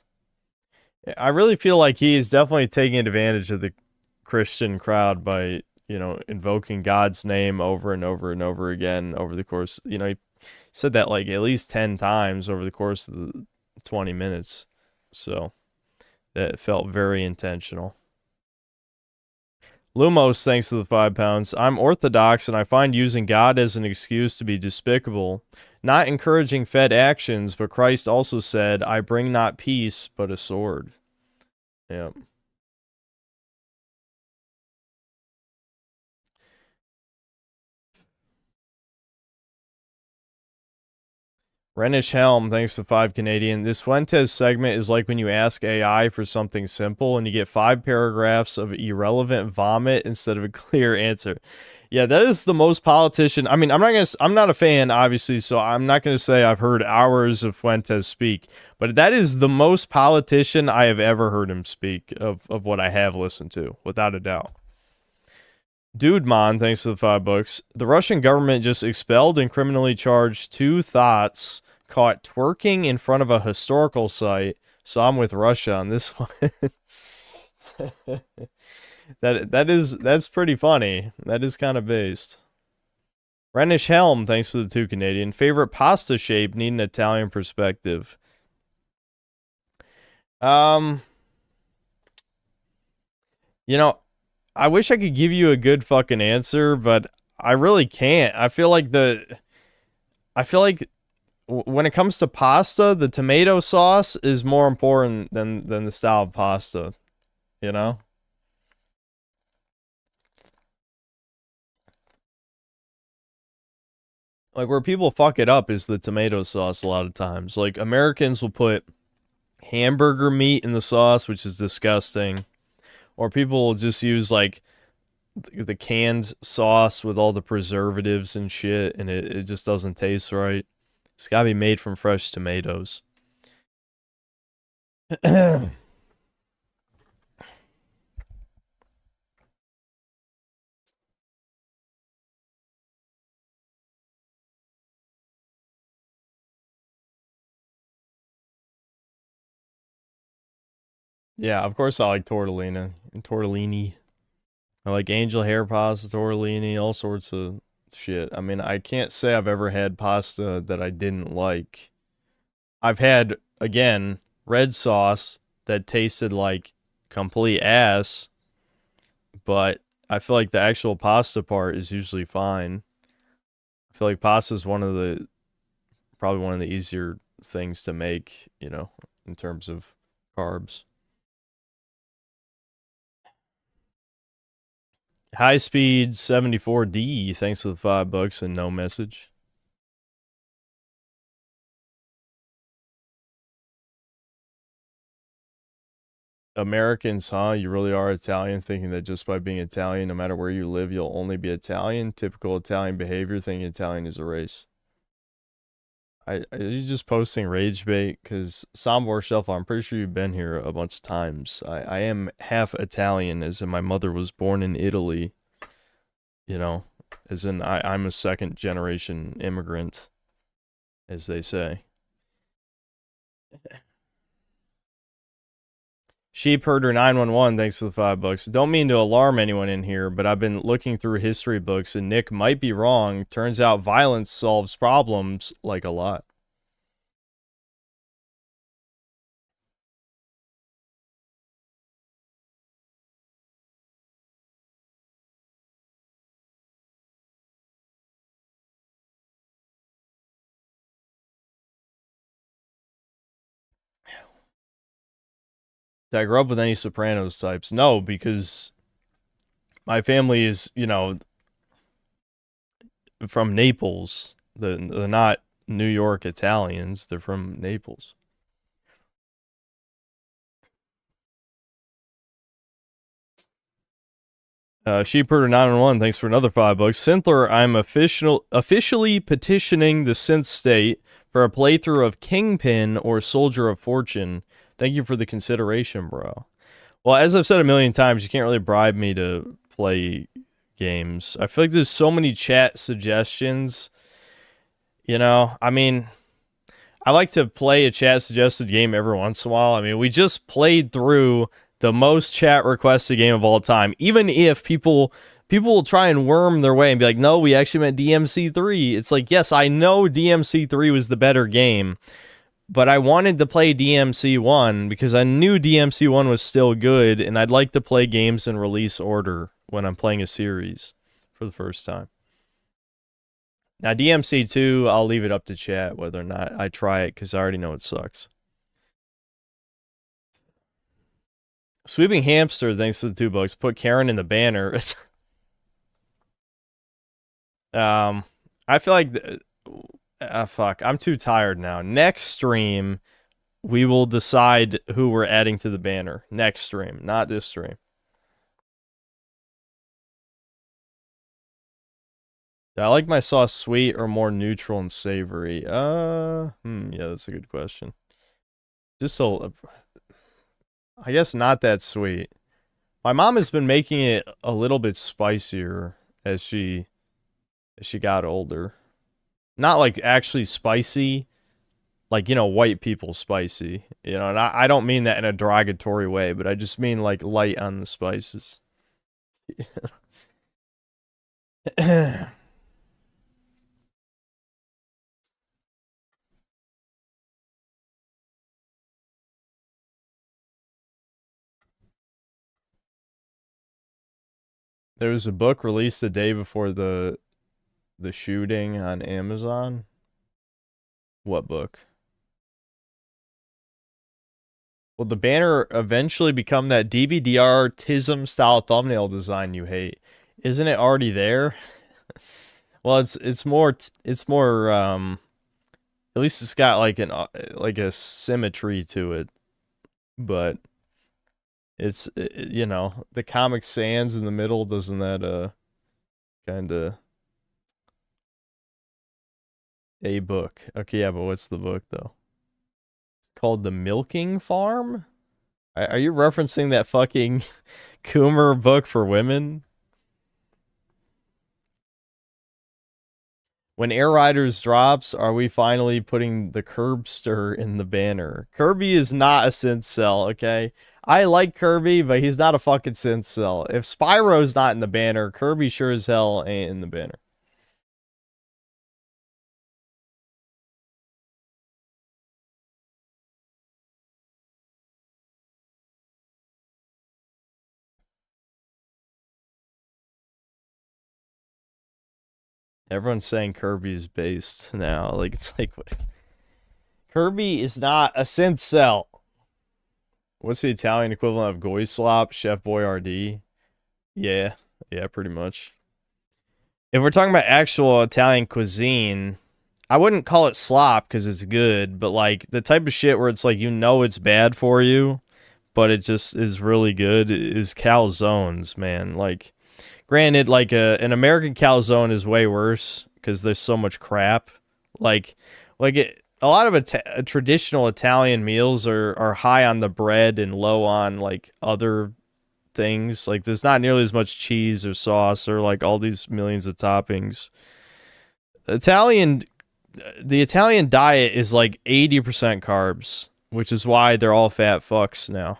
I really feel like he is definitely taking advantage of the Christian crowd by, you know, invoking God's name over and over and over again over the course. You know, he said that like at least 10 times over the course of the 20 minutes. So that felt very intentional. Lumos, thanks to the £5. I'm Orthodox and I find using God as an excuse to be despicable, not encouraging Fed actions, but Christ also said, I bring not peace, but a sword. Yep. Renish Helm, thanks to 5 Canadian. This Fuentes segment is like when you ask AI for something simple and you get 5 paragraphs of irrelevant vomit instead of a clear answer. Yeah, that is the most politician. I mean, I'm not a fan, obviously, so I'm not gonna say I've heard hours of Fuentes speak, but that is the most politician I have ever heard him speak of what I have listened to, without a doubt. Dude Mon, thanks to the $5. The Russian government just expelled and criminally charged 2 thoughts caught twerking in front of a historical site. So I'm with Russia on this one. That's pretty funny. That is kind of based. Renish Helm, thanks to the 2 Canadian. Favorite pasta shape, need an Italian perspective. You know, I wish I could give you a good fucking answer, but I really can't. I feel like when it comes to pasta, the tomato sauce is more important than the style of pasta, you know? Like, where people fuck it up is the tomato sauce a lot of times. Like, Americans will put hamburger meat in the sauce, which is disgusting. Or people will just use, like, the canned sauce with all the preservatives and shit, and it just doesn't taste right. It's gotta be made from fresh tomatoes. Yeah, of course I like tortellini. I like angel hair pasta, tortellini, all sorts of shit. I mean, I can't say I've ever had pasta that I didn't like. I've had, again, red sauce that tasted like complete ass, but I feel like the actual pasta part is usually fine. I feel like pasta is probably one of the easier things to make, you know, in terms of carbs. High Speed 74D, thanks for the $5 and no message. Americans, huh? You really are Italian, thinking that just by being Italian, no matter where you live, you'll only be Italian. Typical Italian behavior, thinking Italian is a race. Are you just posting rage bait? Because Sombor Shelf, I'm pretty sure you've been here a bunch of times. I am half Italian, as in my mother was born in Italy. You know, as in I'm a second generation immigrant, as they say. Sheepherder 911, thanks for the $5. Don't mean to alarm anyone in here, but I've been looking through history books and Nick might be wrong. Turns out violence solves problems, like, a lot. Did I grow up with any Sopranos types? No, because my family is, you know, from Naples. They're not New York Italians. They're from Naples. Sheepherder 911, thanks for another $5. Synthler, I'm officially petitioning the synth state for a playthrough of Kingpin or Soldier of Fortune. Thank you for the consideration, bro. Well, as I've said a million times, you can't really bribe me to play games. I feel like there's so many chat suggestions. You know, I mean, I like to play a chat suggested game every once in a while. I mean, we just played through the most chat requested game of all time. Even if people will try and worm their way and be like, no, we actually meant DMC3. It's like, yes, I know DMC3 was the better game, but I wanted to play DMC1 because I knew DMC1 was still good, and I'd like to play games in release order when I'm playing a series for the first time. Now, DMC2, I'll leave it up to chat whether or not I try it, because I already know it sucks. Sweeping Hamster, thanks to the $2. Put Karen in the banner. I feel like... fuck, I'm too tired now. Next stream, we will decide who we're adding to the banner. Next stream, not this stream. Do I like my sauce sweet or more neutral and savory? Yeah, that's a good question. Just a... I guess not that sweet. My mom has been making it a little bit spicier as she got older. Not like actually spicy, like, you know, white people spicy. You know, and I don't mean that in a derogatory way, but I just mean like light on the spices. There was a book released the day before the shooting on Amazon. What book? Will the banner eventually become that DBDR TISM style thumbnail design you hate? Isn't it already there? Well, it's more at least it's got like a symmetry to it, but it's, you know, the Comic Sans in the middle, doesn't that kind of... A book. Okay, yeah, but what's the book though? It's called The Milking Farm? Are you referencing that fucking Coomer book for women? When Air Riders drops, are we finally putting the Curbster in the banner? Kirby is not a synth cell, okay? I like Kirby, but he's not a fucking synth cell. If Spyro's not in the banner, Kirby sure as hell ain't in the banner. Everyone's saying Kirby's based now. Like, it's like, what? Kirby is not a synth cell. What's the Italian equivalent of Goislop? Chef Boyardee? Yeah, pretty much. If we're talking about actual Italian cuisine, I wouldn't call it slop because it's good, but like the type of shit where it's like, you know, it's bad for you, but it just is really good is calzones, man. Like, granted, like an American calzone is way worse because there's so much crap. A lot of traditional Italian meals are high on the bread and low on like other things. Like, there's not nearly as much cheese or sauce or like all these millions of toppings. The Italian diet is like 80% carbs, which is why they're all fat fucks now.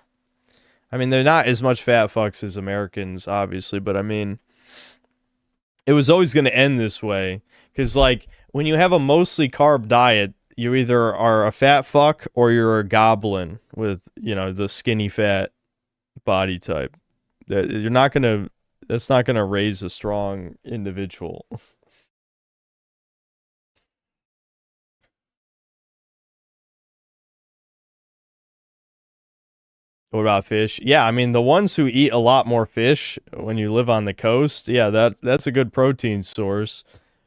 I mean, they're not as much fat fucks as Americans, obviously, but I mean, it was always going to end this way. Because, like, when you have a mostly carb diet, you either are a fat fuck or you're a goblin with, you know, the skinny fat body type. That's not going to raise a strong individual. What about fish? Yeah, I mean, the ones who eat a lot more fish when you live on the coast, yeah, that's a good protein source.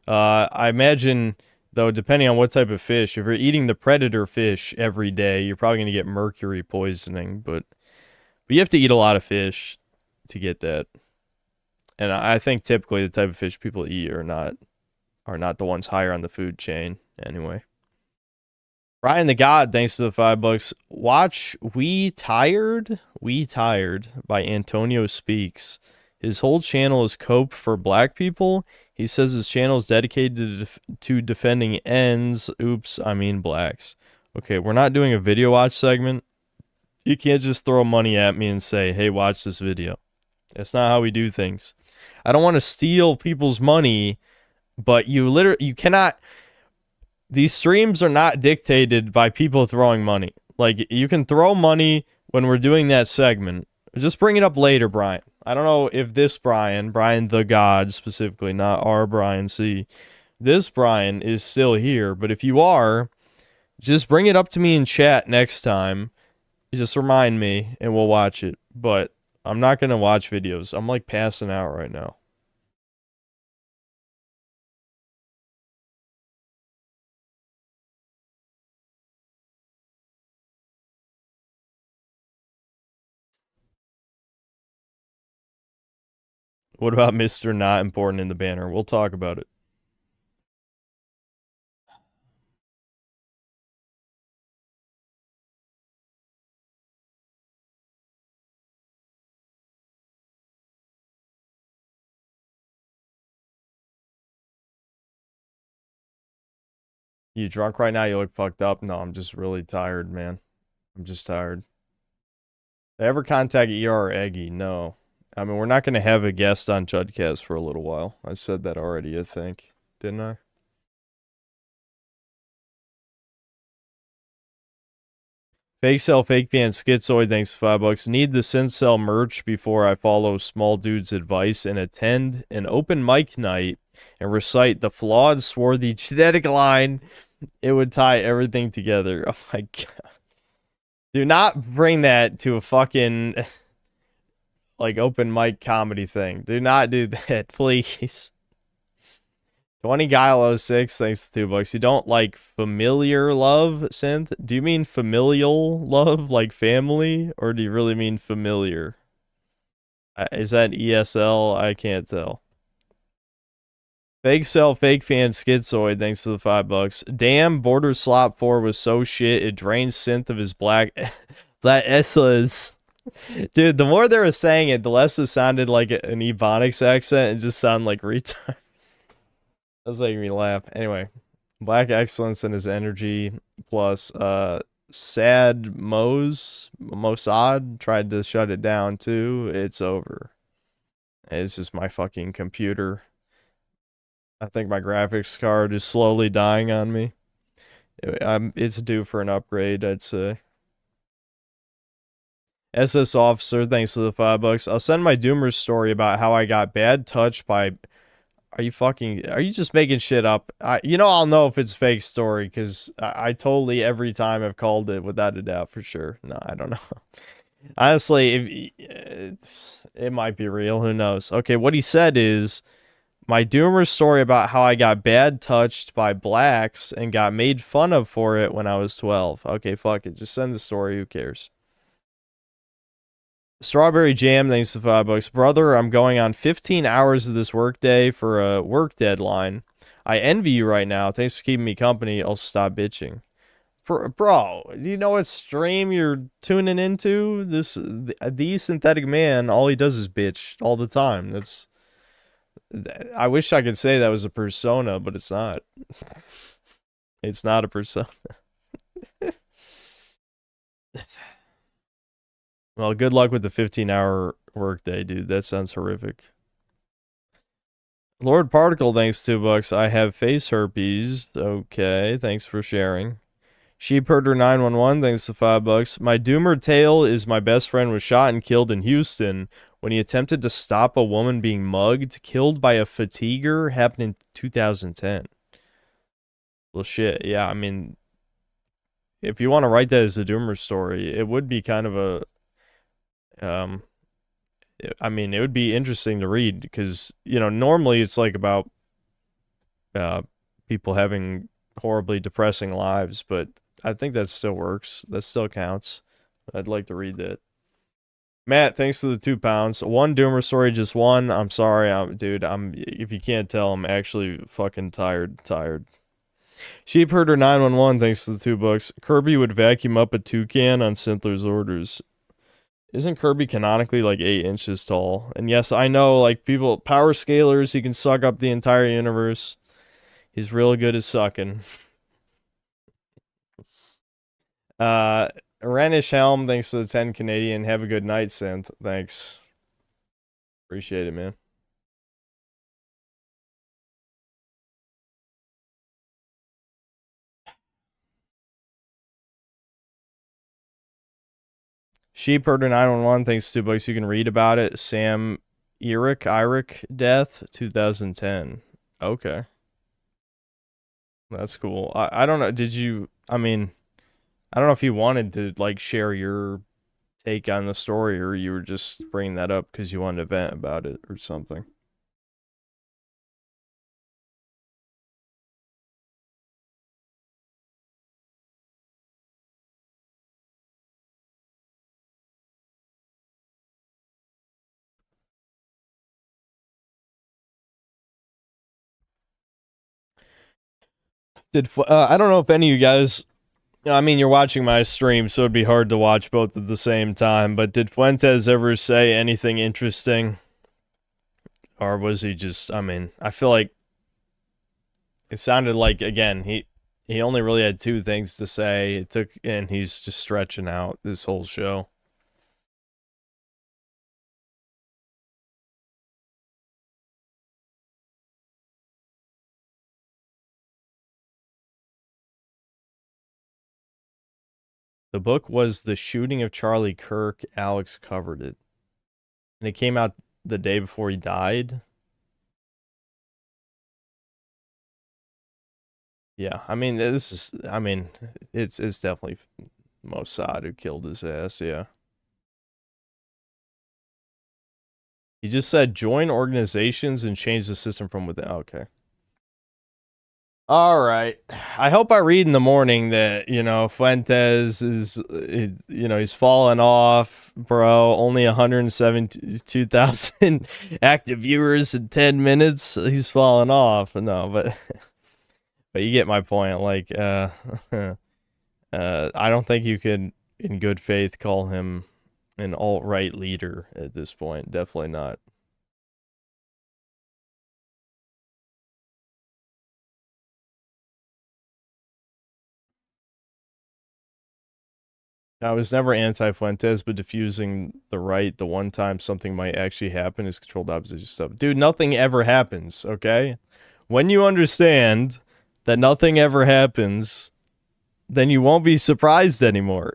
I imagine, though, depending on what type of fish, if you're eating the predator fish every day, you're probably going to get mercury poisoning, but you have to eat a lot of fish to get that. And I think typically the type of fish people eat are not the ones higher on the food chain anyway. Brian the God, thanks to the $5. Watch We Tired by Antonio Speaks. His whole channel is Cope for Black people. He says his channel is dedicated to defending ends. Oops, I mean blacks. Okay, we're not doing a video watch segment. You can't just throw money at me and say, hey, watch this video. That's not how we do things. I don't want to steal people's money, but you cannot... These streams are not dictated by people throwing money. Like, you can throw money when we're doing that segment. Just bring it up later, Brian. I don't know if this Brian the God specifically, not our Brian C. This Brian is still here, but if you are, just bring it up to me in chat next time. Just remind me and we'll watch it. But I'm not going to watch videos. I'm like passing out right now. What about Mr. Not Important in the banner? We'll talk about it. You drunk right now? You look fucked up. No, I'm just really tired, man. I'm just tired. They ever contact ER or Eggy? No. I mean, we're not going to have a guest on Judcast for a little while. I said that already, I think. Didn't I? Fake Cell, Fake Fan, Schizoid, thanks for $5. Need the Synth Cell merch before I follow Small Dude's advice and attend an open mic night and recite the flawed, swarthy genetic line. It would tie everything together. Oh my god. Do not bring that to a fucking... like open mic comedy thing. Do not do that, please. 20 Guile 06, thanks to $2. You don't like familiar love, Synth? Do you mean familial love, like family? Or do you really mean familiar? Is that ESL? I can't tell. Fake Cell, Fake Fan, Schizoid, thanks to the $5. Damn, Border Slop 4 was so shit, it drained Synth of his black... that Eslas. Dude, the more they were saying it, the less it sounded like an Ebonics accent and just sounded like retard. That's making me laugh. Anyway, Black Excellence and his energy plus Mossad tried to shut it down too. It's over. It's just my fucking computer. I think my graphics card is slowly dying on me. It's due for an upgrade, I'd say. SS Officer, thanks to the $5. I'll send my Doomer story about how I got bad touched by... Are you just making shit up? I'll know if it's fake story, because I totally, every time I've called it without a doubt for sure. No, I don't know. Honestly, it might be real. Who knows? Okay, what he said is... My Doomer story about how I got bad touched by blacks and got made fun of for it when I was 12. Okay, fuck it. Just send the story. Who cares? Strawberry Jam, thanks to $5. Brother, I'm going on 15 hours of this workday for a work deadline. I envy you right now. Thanks for keeping me company. I'll stop bitching. Bro, do you know what stream you're tuning into? The Synthetic Man, all he does is bitch all the time. I wish I could say that was a persona, but it's not. It's not a persona. Well, good luck with the 15-hour workday, dude. That sounds horrific. Lord Particle, thanks $2. I have face herpes. Okay, thanks for sharing. Sheepherder 911, thanks to $5. My Doomer tale is my best friend was shot and killed in Houston when he attempted to stop a woman being mugged, killed by a fatiguer, happened in 2010. Well, shit, yeah, I mean, if you want to write that as a Doomer story, it would be kind of a, I mean, it would be interesting to read, because, normally it's like about people having horribly depressing lives, but I think that still works. That still counts. I'd like to read that. Matt, thanks to the £2. One Doomer story, just one. I'm sorry, dude. If you can't tell, I'm actually fucking tired. Sheepherder 911, thanks to the $2. Kirby would vacuum up a toucan on Sintler's orders. Isn't Kirby canonically like 8 inches tall? And yes, I know, like, power scalers, he can suck up the entire universe. He's real good at sucking. Ranish Helm, thanks to the 10 Canadian. Have a good night, Synth. Thanks. Appreciate it, man. Sheepherder 911, thanks to $2. You can read about it. Sam Eric death, 2010. Okay. That's cool. I don't know. I don't know if you wanted to, like, share your take on the story, or you were just bringing that up because you wanted to vent about it or something. I don't know if any of you guys, I mean, you're watching my stream, so it'd be hard to watch both at the same time, but did Fuentes ever say anything interesting? Or was he just, I feel like it sounded like, again, he only really had 2 things to say. And he's just stretching out this whole show. The book was The Shooting of Charlie Kirk. Alex covered it. And it came out the day before he died. Yeah, it's definitely Mossad who killed his ass, yeah. He just said join organizations and change the system from within. Okay. All right. I hope I read in the morning that, Fuentes is, he's fallen off, bro. Only 172,000 active viewers in 10 minutes. He's fallen off. No, but you get my point. Like, I don't think you could, in good faith, call him an alt-right leader at this point. Definitely not. I was never anti-Fuentes, but diffusing the right the one time something might actually happen is controlled opposition stuff. Dude, nothing ever happens, okay? When you understand that nothing ever happens, then you won't be surprised anymore.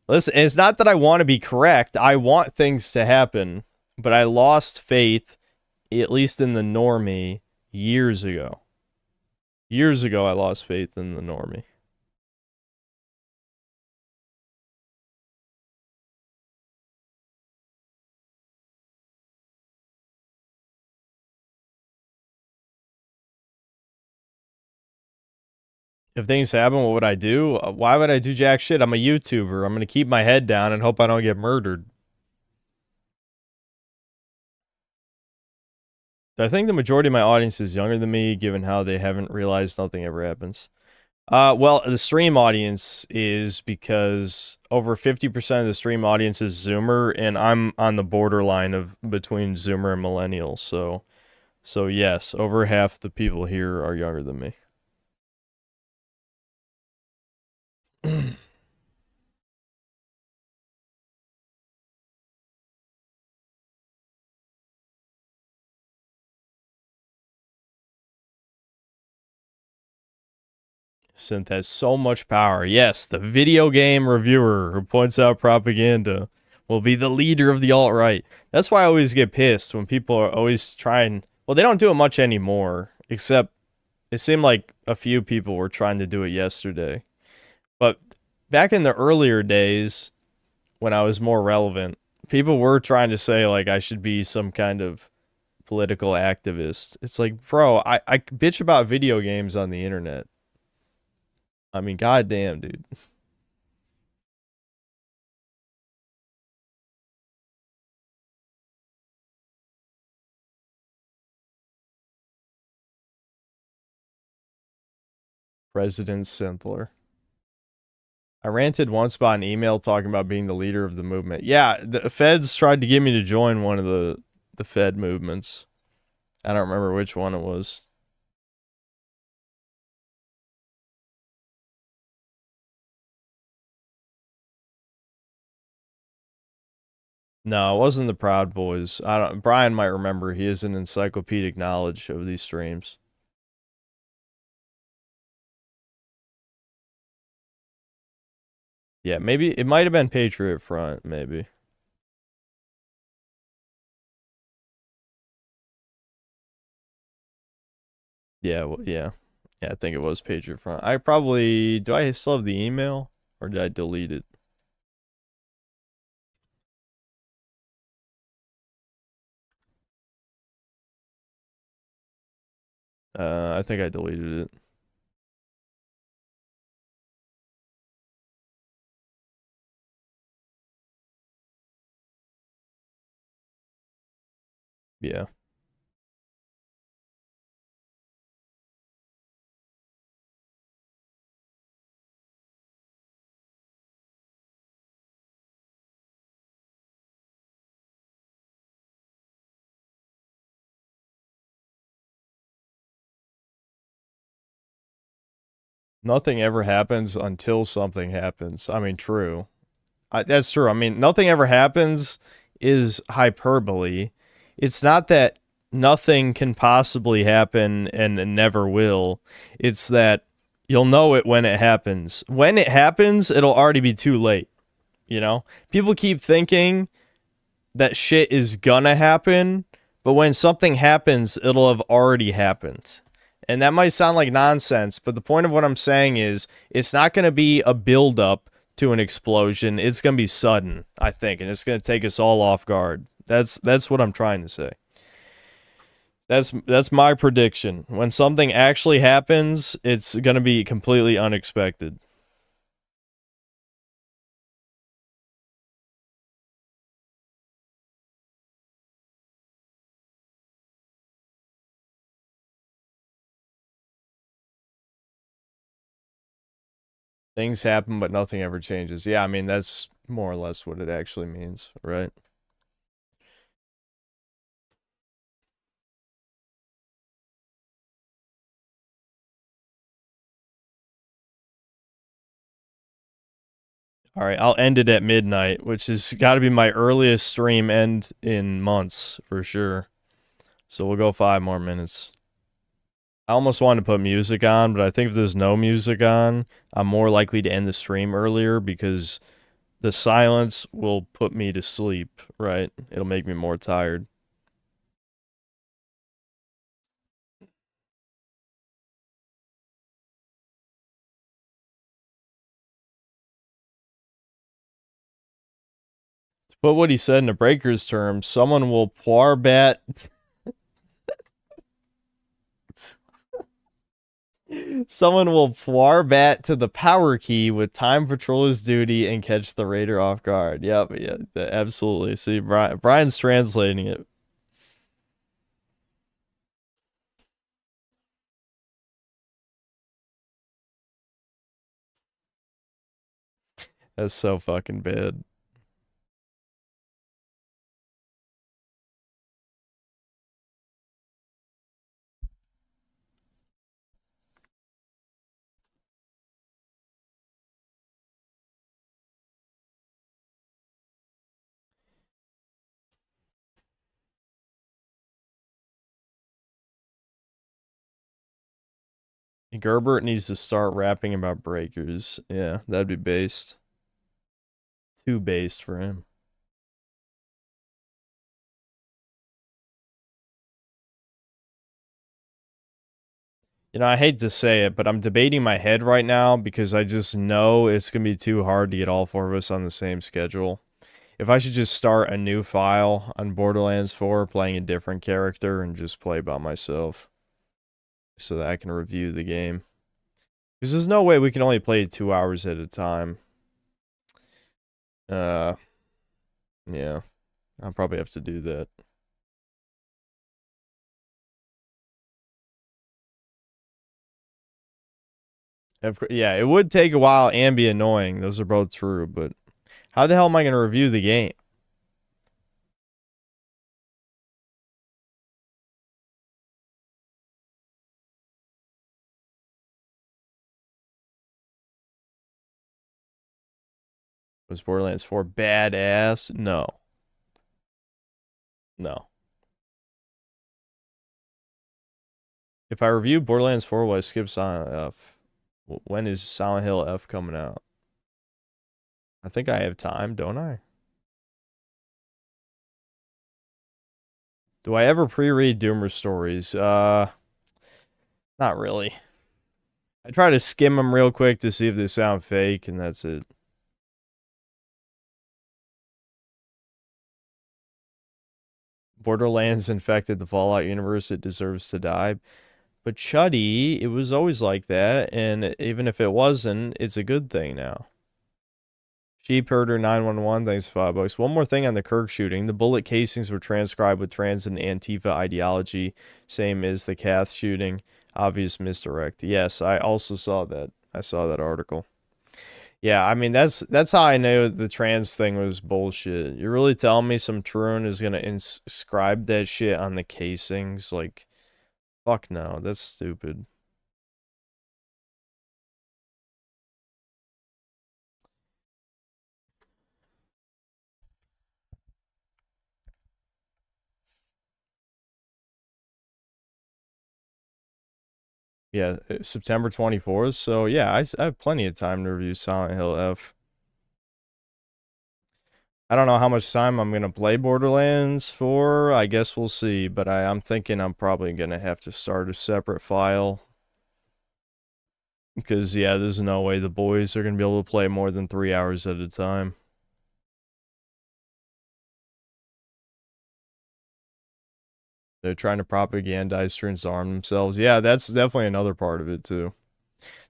Listen, it's not that I want to be correct. I want things to happen, but I lost faith, at least in the normie, years ago. Years ago, I lost faith in the normie. If things happen, what would I do? Why would I do jack shit? I'm a YouTuber. I'm going to keep my head down and hope I don't get murdered. I think the majority of my audience is younger than me, given how they haven't realized nothing ever happens. Well, the stream audience is because over 50% of the stream audience is Zoomer, and I'm on the borderline of between Zoomer and Millennial. So yes, over half the people here are younger than me. Synth has so much power. Yes, the video game reviewer who points out propaganda will be the leader of the alt-right. That's why I always get pissed when people are always trying... Well, they don't do it much anymore, except it seemed like a few people were trying to do it yesterday. But back in the earlier days, when I was more relevant, people were trying to say, like, I should be some kind of political activist. It's like, bro, I bitch about video games on the internet. I mean, goddamn, dude. President Simpler. I ranted once about an email talking about being the leader of the movement. Yeah, the feds tried to get me to join one of the Fed movements. I don't remember which one it was. No, it wasn't the Proud Boys. Brian might remember. He has an encyclopedic knowledge of these streams. Yeah, maybe it might have been Patriot Front, maybe. Yeah, well, yeah. Yeah, I think it was Patriot Front. I probably... Do I still have the email? Or did I delete it? I think I deleted it. Yeah. Nothing ever happens until something happens. I mean, true. That's true. I mean, nothing ever happens is hyperbole. It's not that nothing can possibly happen and it never will. It's that you'll know it when it happens. When it happens, it'll already be too late. You know? People keep thinking that shit is gonna happen, but when something happens, it'll have already happened. And that might sound like nonsense, but the point of what I'm saying is it's not going to be a build-up to an explosion. It's going to be sudden, I think, and it's going to take us all off guard. That's what I'm trying to say. That's my prediction. When something actually happens, it's going to be completely unexpected. Things happen, but nothing ever changes. Yeah, I mean, that's more or less what it actually means, right? All right, I'll end it at midnight, which has got to be my earliest stream end in months for sure. So we'll go 5 more minutes. I almost wanted to put music on, but I think if there's no music on, I'm more likely to end the stream earlier because the silence will put me to sleep, right? It'll make me more tired. But what he said in the Breakers term, someone will bat. Someone will bat to the power key with time patroller's duty and catch the raider off guard. Yep, yeah, absolutely. See, Brian's translating it. That's so fucking bad. Gerbert needs to start rapping about breakers. Yeah, that'd be based. Too based for him. You know, I hate to say it, but I'm debating my head right now because I just know it's going to be too hard to get all 4 of us on the same schedule. If I should just start a new file on Borderlands 4 playing a different character and just play by myself so that I can review the game. Because there's no way we can only play 2 hours at a time. Yeah. I'll probably have to do that. Yeah, it would take a while and be annoying. Those are both true, but how the hell am I going to review the game? Was Borderlands 4 badass? No. No. If I review Borderlands 4, will I skip Silent F? When is Silent Hill F coming out? I think I have time, don't I? Do I ever pre-read Doomer stories? Not really. I try to skim them real quick to see if they sound fake, and that's it. Borderlands infected the Fallout universe. It deserves to die. But Chuddy, it was always like that, and even if it wasn't, it's a good thing now. Sheep Herder 911, thanks for $5. One more thing on the Kirk shooting. The bullet casings were transcribed with trans and Antifa ideology, same as the Cath shooting. Obvious misdirect. Yes, I also saw that. I saw that article. Yeah, I mean, that's how I know the trans thing was bullshit. You're really telling me some Troon is going to inscribe that shit on the casings? Like, fuck no, that's stupid. Yeah, September 24th. So yeah, I have plenty of time to review Silent Hill F. I don't know how much time I'm going to play Borderlands for. I guess we'll see. But I'm thinking I'm probably going to have to start a separate file. Because, yeah, there's no way the boys are going to be able to play more than 3 hours at a time. They're trying to propagandize students to arm themselves. Yeah, that's definitely another part of it, too.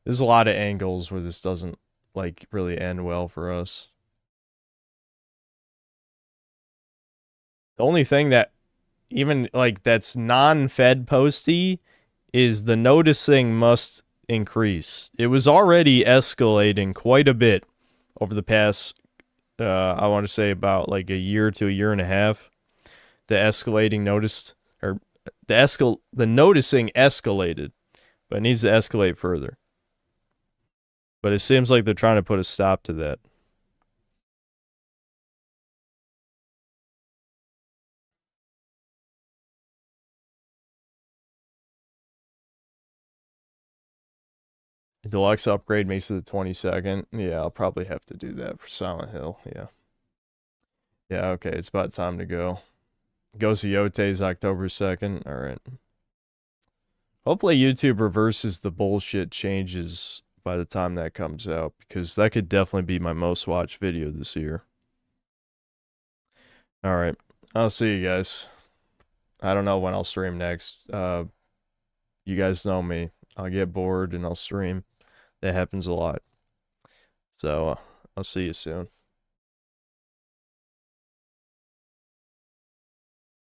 There's a lot of angles where this doesn't, like, really end well for us. The only thing that even, like, that's non-Fed posty is the noticing must increase. It was already escalating quite a bit over the past, I want to say about, like, a year to a year and a half. The escalating noticed, or the noticing escalated, but it needs to escalate further. But it seems like they're trying to put a stop to that. Deluxe upgrade makes it the 22nd. Yeah, I'll probably have to do that for Silent Hill. Yeah. Yeah, okay, it's about time to go. Ghost of Yote's October 2nd. Alright. Hopefully YouTube reverses the bullshit changes by the time that comes out, because that could definitely be my most watched video this year. Alright, I'll see you guys. I don't know when I'll stream next. You guys know me. I'll get bored and I'll stream. That happens a lot. So, I'll see you soon.